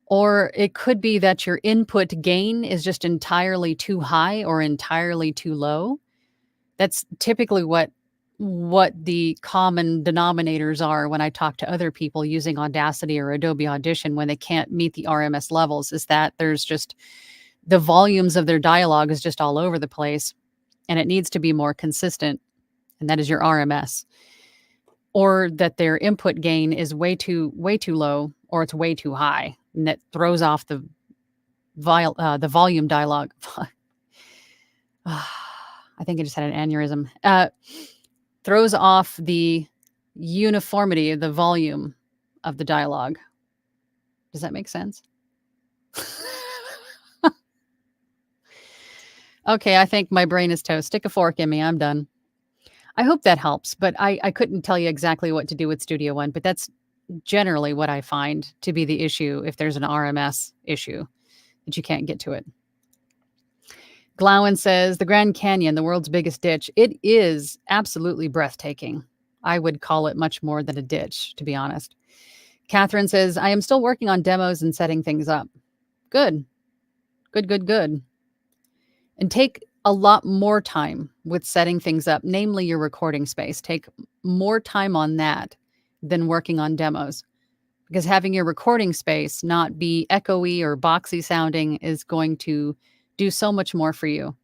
S1: Or it could be that your input gain is just entirely too high or entirely too low. That's typically what the common denominators are when I talk to other people using Audacity or Adobe Audition when they can't meet the RMS levels, is that there's just the volumes of their dialogue is just all over the place and it needs to be more consistent. And that is your RMS. Or that their input gain is way too low or it's way too high. And that throws off the volume dialogue. I think I just had an aneurysm. Throws off the uniformity of the volume of the dialogue. Does that make sense? Okay, I think my brain is toast. Stick a fork in me. I'm done. I hope that helps, but I couldn't tell you exactly what to do with Studio One, but that's generally what I find to be the issue if there's an RMS issue, that you can't get to it. Glowen says, the Grand Canyon, the world's biggest ditch. It is absolutely breathtaking. I would call it much more than a ditch, to be honest. Catherine says, I am still working on demos and setting things up. Good. Good. And take a lot more time with setting things up, namely your recording space. Take more time on that than working on demos. Because having your recording space not be echoey or boxy sounding is going to do so much more for you,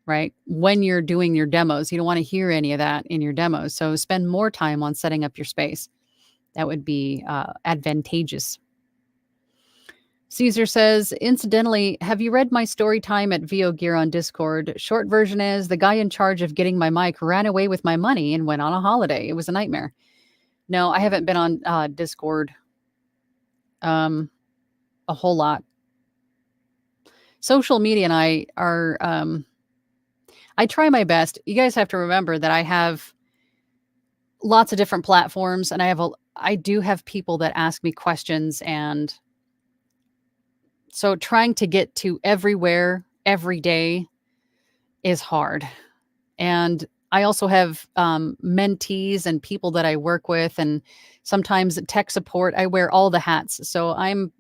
S1: right? When you're doing your demos, you don't want to hear any of that in your demos. So spend more time on setting up your space. That would be advantageous. Caesar says, incidentally, have you read my story time at VO Gear on Discord? Short version is, the guy in charge of getting my mic ran away with my money and went on a holiday. It was a nightmare. No, I haven't been on Discord a whole lot. Social media and I are, I try my best. You guys have to remember that I have lots of different platforms, and I do have people that ask me questions, and so trying to get to everywhere every day is hard. And I also have mentees and people that I work with, and sometimes tech support. I wear all the hats. So I'm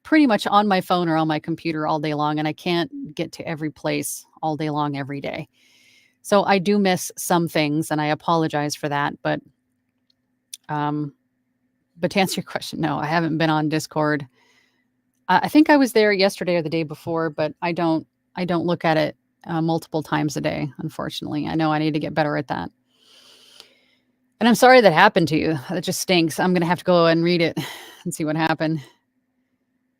S1: pretty much on my phone or on my computer all day long, and I can't get to every place all day long every day. So I do miss some things, and I apologize for that. Um, but to answer your question, no, I haven't been on Discord. I think I was there yesterday or the day before, but I don't look at it multiple times a day. Unfortunately, I know I need to get better at that. And I'm sorry that happened to you. That just stinks. I'm gonna have to go and read it and see what happened.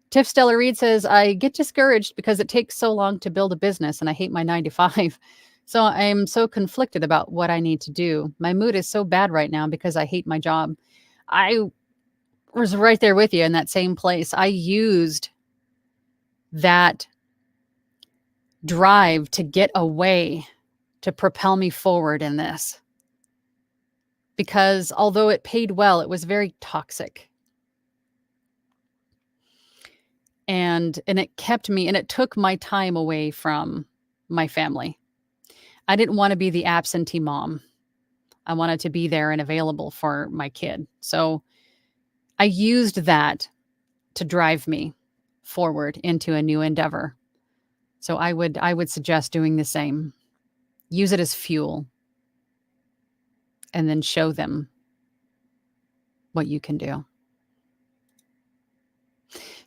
S1: Tiff Stella Reed says, I get discouraged because it takes so long to build a business and I hate my 9 to 5. So I'm so conflicted about what I need to do. My mood is so bad right now because I hate my job. I was right there with you in that same place. I used that drive to get away to propel me forward in this. Because although it paid well, it was very toxic. And it kept me, and it took my time away from my family. I didn't want to be the absentee mom. I wanted to be there and available for my kid. So I used that to drive me forward into a new endeavor. So I would suggest doing the same. Use it as fuel and then show them what you can do.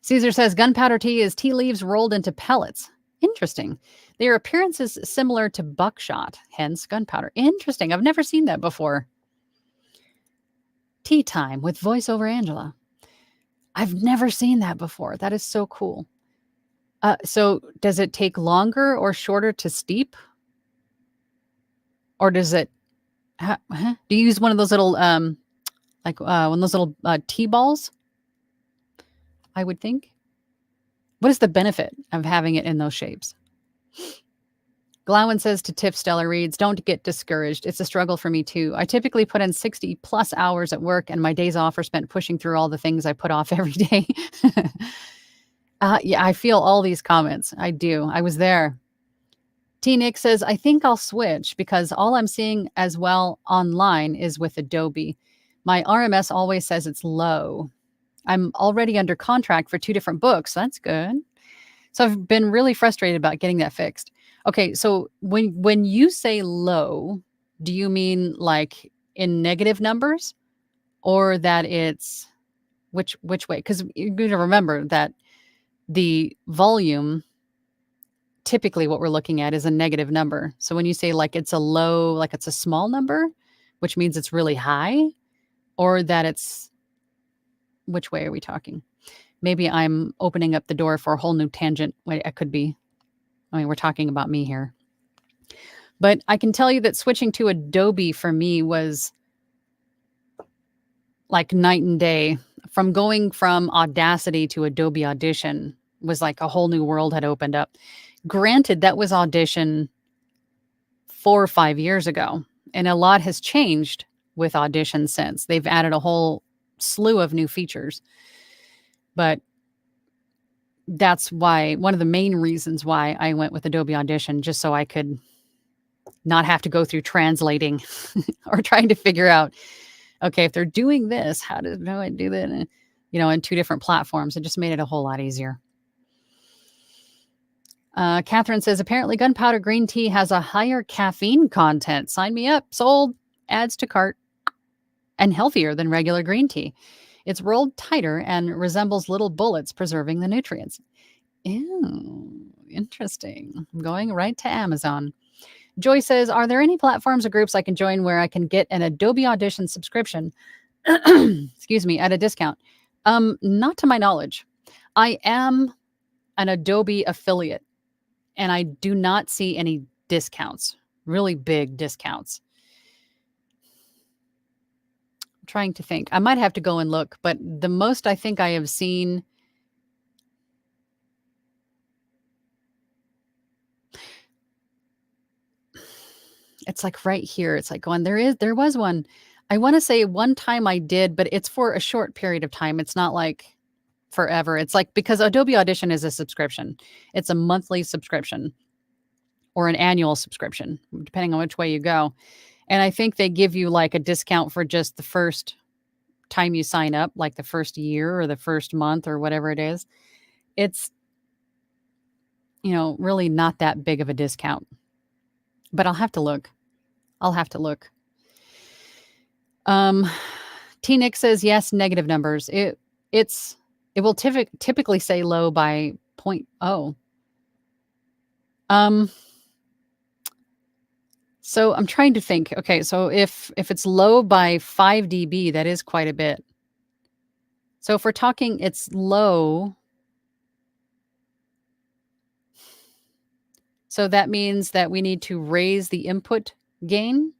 S1: Caesar says gunpowder tea is tea leaves rolled into pellets. Interesting. Their appearance is similar to buckshot, hence gunpowder. Interesting. I've never seen that before. Tea time with Voice Over Angela. I've never seen that before. That is so cool. So does it take longer or shorter to steep? Or does it, do you use one of those little, one of those little tea balls? I would think. What is the benefit of having it in those shapes? Glowen says to Tiff Stella Reads, don't get discouraged. It's a struggle for me too. I typically put in 60 plus hours at work and my days off are spent pushing through all the things I put off every day. Yeah, I feel all these comments. I do. I was there. T. Nick says, I think I'll switch because all I'm seeing as well online is with Adobe. My RMS always says it's low. I'm already under contract for 2 different books. That's good. So I've been really frustrated about getting that fixed. Okay, so when you say low, do you mean like in negative numbers or that it's which way? Because you're going to remember that the volume, typically what we're looking at is a negative number. So when you say like it's a low, like it's a small number, which means it's really high, or that it's, which way are we talking? Maybe I'm opening up the door for a whole new tangent. Wait, I could be. I mean, we're talking about me here. But I can tell you that switching to Adobe for me was like night and day. From going from Audacity to Adobe Audition was like a whole new world had opened up. Granted, that was Audition 4 or 5 years ago, and a lot has changed with Audition since. They've added a whole slew of new features. But that's why, one of the main reasons why I went with Adobe Audition, just so I could not have to go through translating or trying to figure out, okay, if they're doing this, how do I do that? And, in 2 different platforms, it just made it a whole lot easier. Catherine says, apparently gunpowder green tea has a higher caffeine content. Sign me up. Sold. Adds to cart. And healthier than regular green tea. It's rolled tighter and resembles little bullets, preserving the nutrients. Ew, interesting. I'm going right to Amazon. Joy says, are there any platforms or groups I can join where I can get an Adobe Audition subscription, excuse me, at a discount? Not to my knowledge. I am an Adobe affiliate, and I do not see any discounts, really big discounts. Trying to think. I might have to go and look, but the most I think I have seen, It's like right here. It's like going, there was one. I want to say one time I did, but it's for a short period of time. It's not like forever. It's like because Adobe Audition is a subscription. It's a monthly subscription or an annual subscription, depending on which way you go. And I think they give you like a discount for just the first time you sign up, like the first year or the first month or whatever it is. It's, really not that big of a discount. But I'll have to look. I'll have to look. T Nick says yes, negative numbers. It will typically say low by 0.0. So I'm trying to think. Okay, so if it's low by 5 dB, that is quite a bit. So if we're talking it's low, so that means that we need to raise the input gain,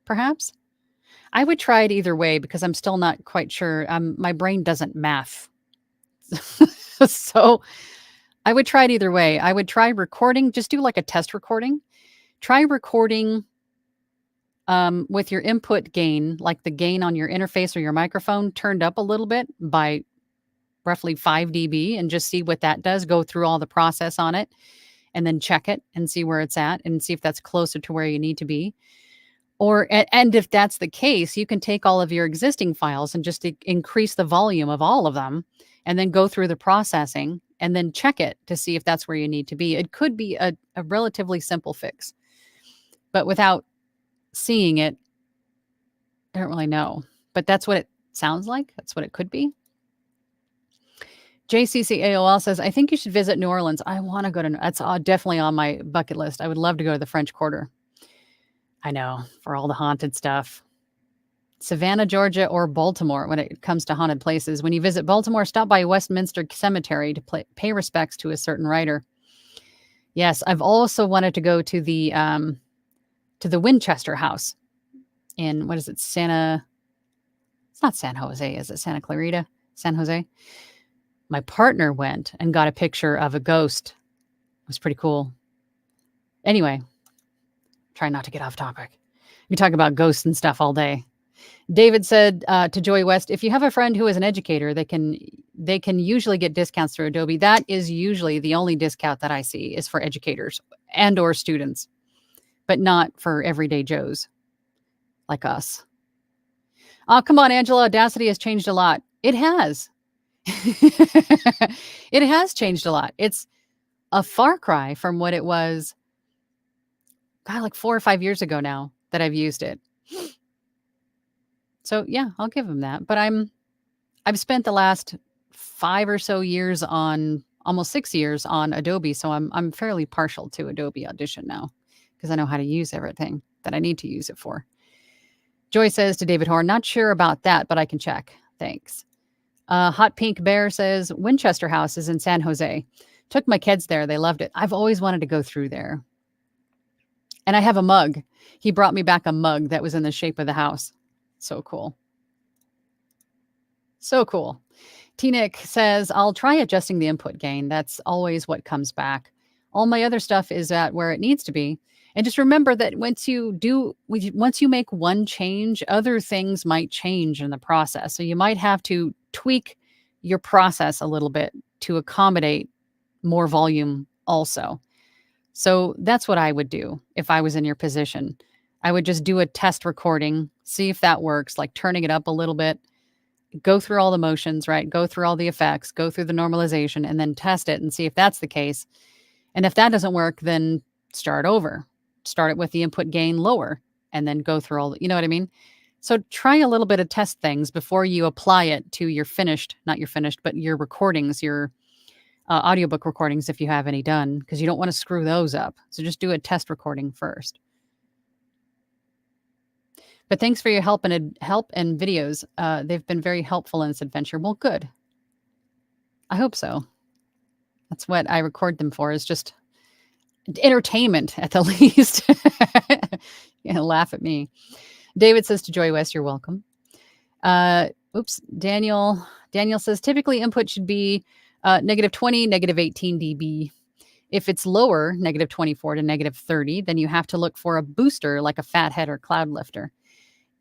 S1: perhaps? I would try it either way because I'm still not quite sure. My brain doesn't math. So I would try it either way. I would try recording, just do like a test recording. Try recording with your input gain, like the gain on your interface or your microphone turned up a little bit by roughly 5 dB and just see what that does. Go through all the process on it and then check it and see where it's at and see if that's closer to where you need to be. And if that's the case, you can take all of your existing files and just increase the volume of all of them and then go through the processing and then check it to see if that's where you need to be. It could be a relatively simple fix, but without seeing it, I don't really know. But that's what it sounds like. That's what it could be. JCCAOL says, I think you should visit New Orleans. I want to go to, that's definitely on my bucket list. I would love to go to the French Quarter. I know, for all the haunted stuff. Savannah, Georgia, or Baltimore when it comes to haunted places. When you visit Baltimore, stop by Westminster Cemetery to pay respects to a certain writer. Yes, I've also wanted to go to the Winchester House in, what is it, it's not San Jose, is it Santa Clarita? San Jose? My partner went and got a picture of a ghost. It was pretty cool. Anyway, try not to get off topic. We talk about ghosts and stuff all day. David said to Joy West, if you have a friend who is an educator, they can usually get discounts through Adobe. That is usually the only discount that I see is for educators and or students, but not for everyday Joes like us. Oh, come on, Angela. Audacity has changed a lot. It has. It has changed a lot. It's a far cry from what it was, God, like 4 or 5 years ago now that I've used it. So yeah, I'll give them that. But I've spent the last 5 or so years on, almost 6 years on Adobe. So I'm fairly partial to Adobe Audition now because I know how to use everything that I need to use it for. Joy says to David Horn, not sure about that, but I can check. Thanks. Hot Pink Bear says, Winchester House is in San Jose. Took my kids there. They loved it. I've always wanted to go through there. And I have a mug. He brought me back a mug that was in the shape of the house. So cool. So cool. T-Nick says, I'll try adjusting the input gain. That's always what comes back. All my other stuff is at where it needs to be. And just remember that once you make one change, other things might change in the process. So you might have to tweak your process a little bit to accommodate more volume also. So that's what I would do if I was in your position. I would just do a test recording, see if that works, like turning it up a little bit, go through all the motions, right? Go through all the effects, go through the normalization, and then test it and see if that's the case. And if that doesn't work, then start over. Start it with the input gain lower and then go through all, you know what I mean? So try a little bit of test things before you apply it to your but your recordings, your audiobook recordings, if you have any done, because you don't want to screw those up. So just do a test recording first. But thanks for your help and videos. They've been very helpful in this adventure. Well, good. I hope so. That's what I record them for, is just entertainment at the least. Laugh at me. David says to Joy West, you're welcome. Daniel says typically input should be -20, -18 dB. If it's lower, -24 to -30, then you have to look for a booster like a fathead or cloud lifter.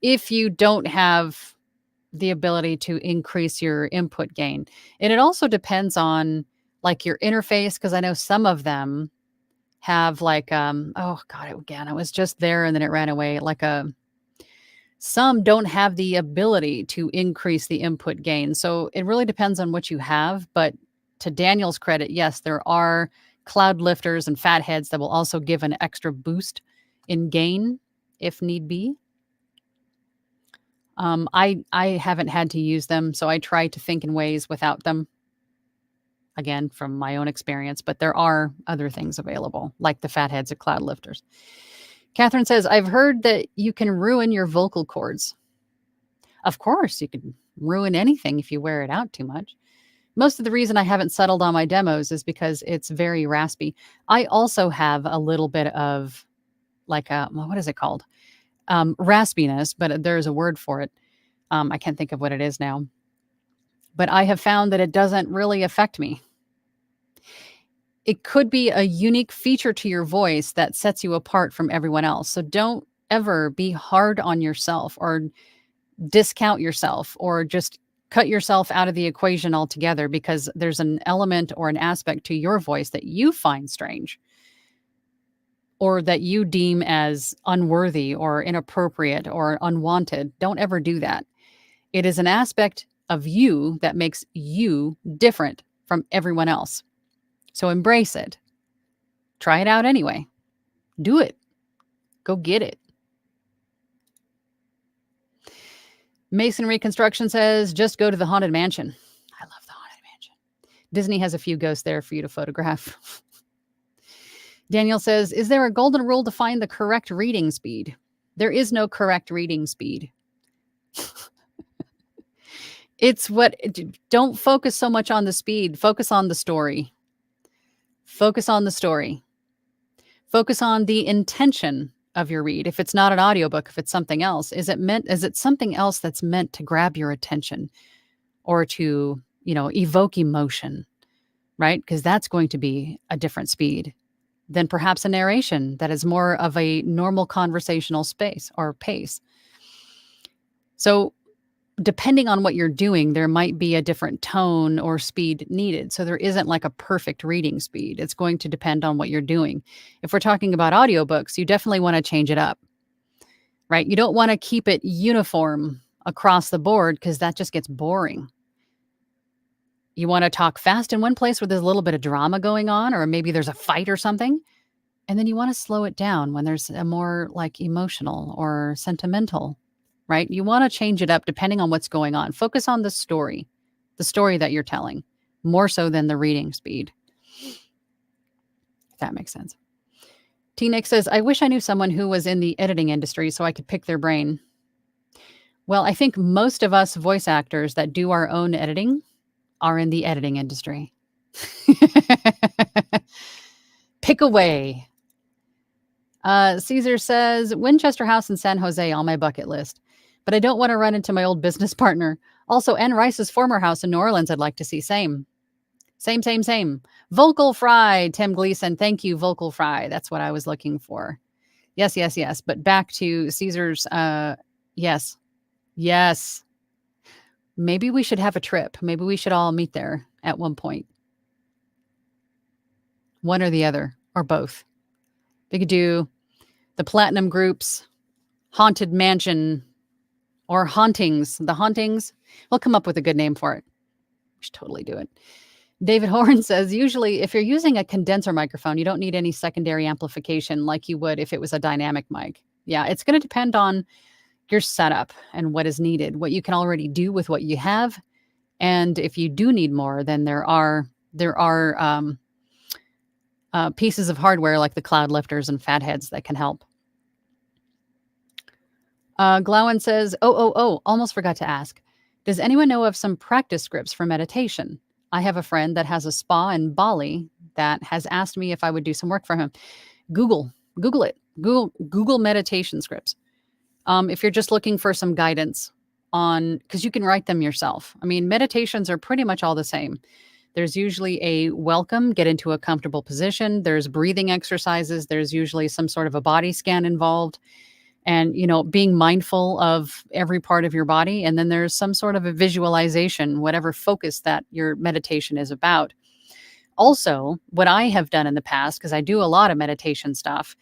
S1: If you don't have the ability to increase your input gain. And it also depends on like your interface, because I know some of them have like oh god, again, I was just there and then it ran away. Like some don't have the ability to increase the input gain. So it really depends on what you have. But to Daniel's credit, yes, there are cloud lifters and fatheads that will also give an extra boost in gain if need be. I haven't had to use them, so I try to think in ways without them. Again, from my own experience, but there are other things available, like the fatheads of cloud lifters. Catherine says, I've heard that you can ruin your vocal cords. Of course, you can ruin anything if you wear it out too much. Most of the reason I haven't settled on my demos is because it's very raspy. I also have a little bit of like what is it called? Raspiness, but there's a word for it. I can't think of what it is now. But I have found that it doesn't really affect me. It could be a unique feature to your voice that sets you apart from everyone else. So don't ever be hard on yourself or discount yourself or just cut yourself out of the equation altogether because there's an element or an aspect to your voice that you find strange or that you deem as unworthy or inappropriate or unwanted. Don't ever do that. It is an aspect of you that makes you different from everyone else. So embrace it. Try it out anyway. Do it. Go get it. Mason Reconstruction says, just go to the Haunted Mansion. I love the Haunted Mansion. Disney has a few ghosts there for you to photograph. Daniel says, is there a golden rule to find the correct reading speed? There is no correct reading speed. Don't focus so much on the speed. Focus on the story. Focus on the story. Focus on the intention of your read. If it's not an audiobook, if it's something else, is it something else that's meant to grab your attention or to, evoke emotion, right? Because that's going to be a different speed than perhaps a narration that is more of a normal conversational space or pace. So depending on what you're doing, there might be a different tone or speed needed. So there isn't like a perfect reading speed. It's going to depend on what you're doing. If we're talking about audiobooks, you definitely want to change it up, right? You don't want to keep it uniform across the board because that just gets boring. You want to talk fast in one place where there's a little bit of drama going on, or maybe there's a fight or something. And then you want to slow it down when there's a more like emotional or sentimental, right? You want to change it up depending on what's going on. Focus on the story that you're telling, more so than the reading speed. If that makes sense. T-Nick says, I wish I knew someone who was in the editing industry so I could pick their brain. Well, I think most of us voice actors that do our own editing are in the editing industry. Pick away. Caesar says, Winchester House in San Jose on my bucket list. But I don't want to run into my old business partner. Also, Anne Rice's former house in New Orleans, I'd like to see. Same. Vocal Fry, Tim Gleason. Thank you, Vocal Fry. That's what I was looking for. Yes. But back to Caesar's, yes. Maybe we should have a trip. Maybe we should all meet there at one point. One or the other, or both. We could do the Platinum Group's Haunted Mansion or Hauntings. The Hauntings. We'll come up with a good name for it. We should totally do it. David Horn says, usually if you're using a condenser microphone, you don't need any secondary amplification like you would if it was a dynamic mic. Yeah, it's going to depend on your setup and what is needed, what you can already do with what you have. And if you do need more, then there are pieces of hardware like the cloud lifters and fatheads that can help. Glowen says, almost forgot to ask. Does anyone know of some practice scripts for meditation? I have a friend that has a spa in Bali that has asked me if I would do some work for him. Google it. Google meditation scripts. If you're just looking for some guidance on, because you can write them yourself. I mean, meditations are pretty much all the same. There's usually a welcome, get into a comfortable position. There's breathing exercises. There's usually some sort of a body scan involved, and, being mindful of every part of your body. And then there's some sort of a visualization, whatever focus that your meditation is about. Also, what I have done in the past, because I do a lot of meditation stuff,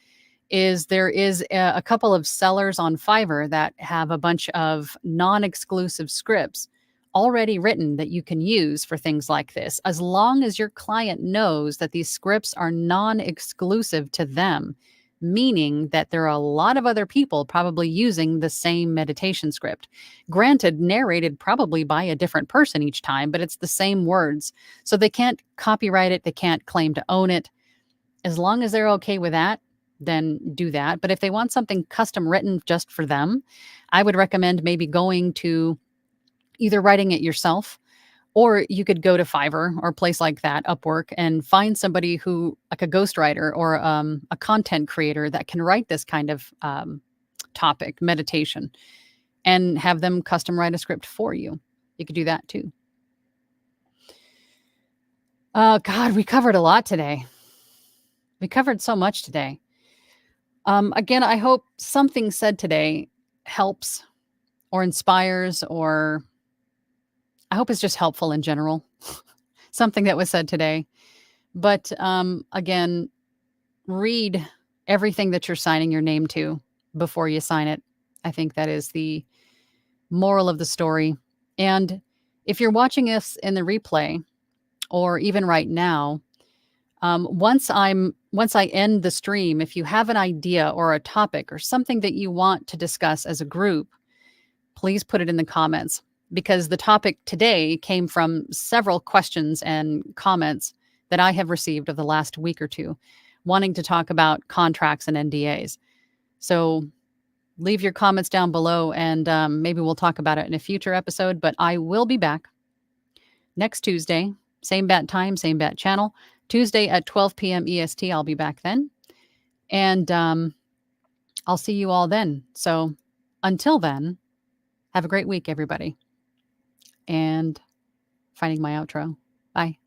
S1: is there is a couple of sellers on Fiverr that have a bunch of non-exclusive scripts already written that you can use for things like this, as long as your client knows that these scripts are non-exclusive to them, meaning that there are a lot of other people probably using the same meditation script. Granted, narrated probably by a different person each time, but it's the same words. So they can't copyright it, they can't claim to own it. As long as they're okay with that, then do that. But if they want something custom written just for them, I would recommend maybe going to either writing it yourself, or you could go to Fiverr or a place like that, Upwork, and find somebody who, like a ghostwriter or a content creator that can write this kind of topic, meditation, and have them custom write a script for you. You could do that too. God, we covered a lot today. We covered so much today. Again, I hope something said today helps or inspires, or I hope it's just helpful in general. Something that was said today. But again, read everything that you're signing your name to before you sign it. I think that is the moral of the story. And if you're watching this in the replay, or even right now, once I end the stream, if you have an idea or a topic or something that you want to discuss as a group, please put it in the comments, because the topic today came from several questions and comments that I have received over the last week or two, wanting to talk about contracts and NDAs. So leave your comments down below, and maybe we'll talk about it in a future episode. But I will be back next Tuesday, same bat time, same bat channel. Tuesday at 12 p.m. EST. I'll be back then. And I'll see you all then. So until then, have a great week, everybody. And finding my outro. Bye.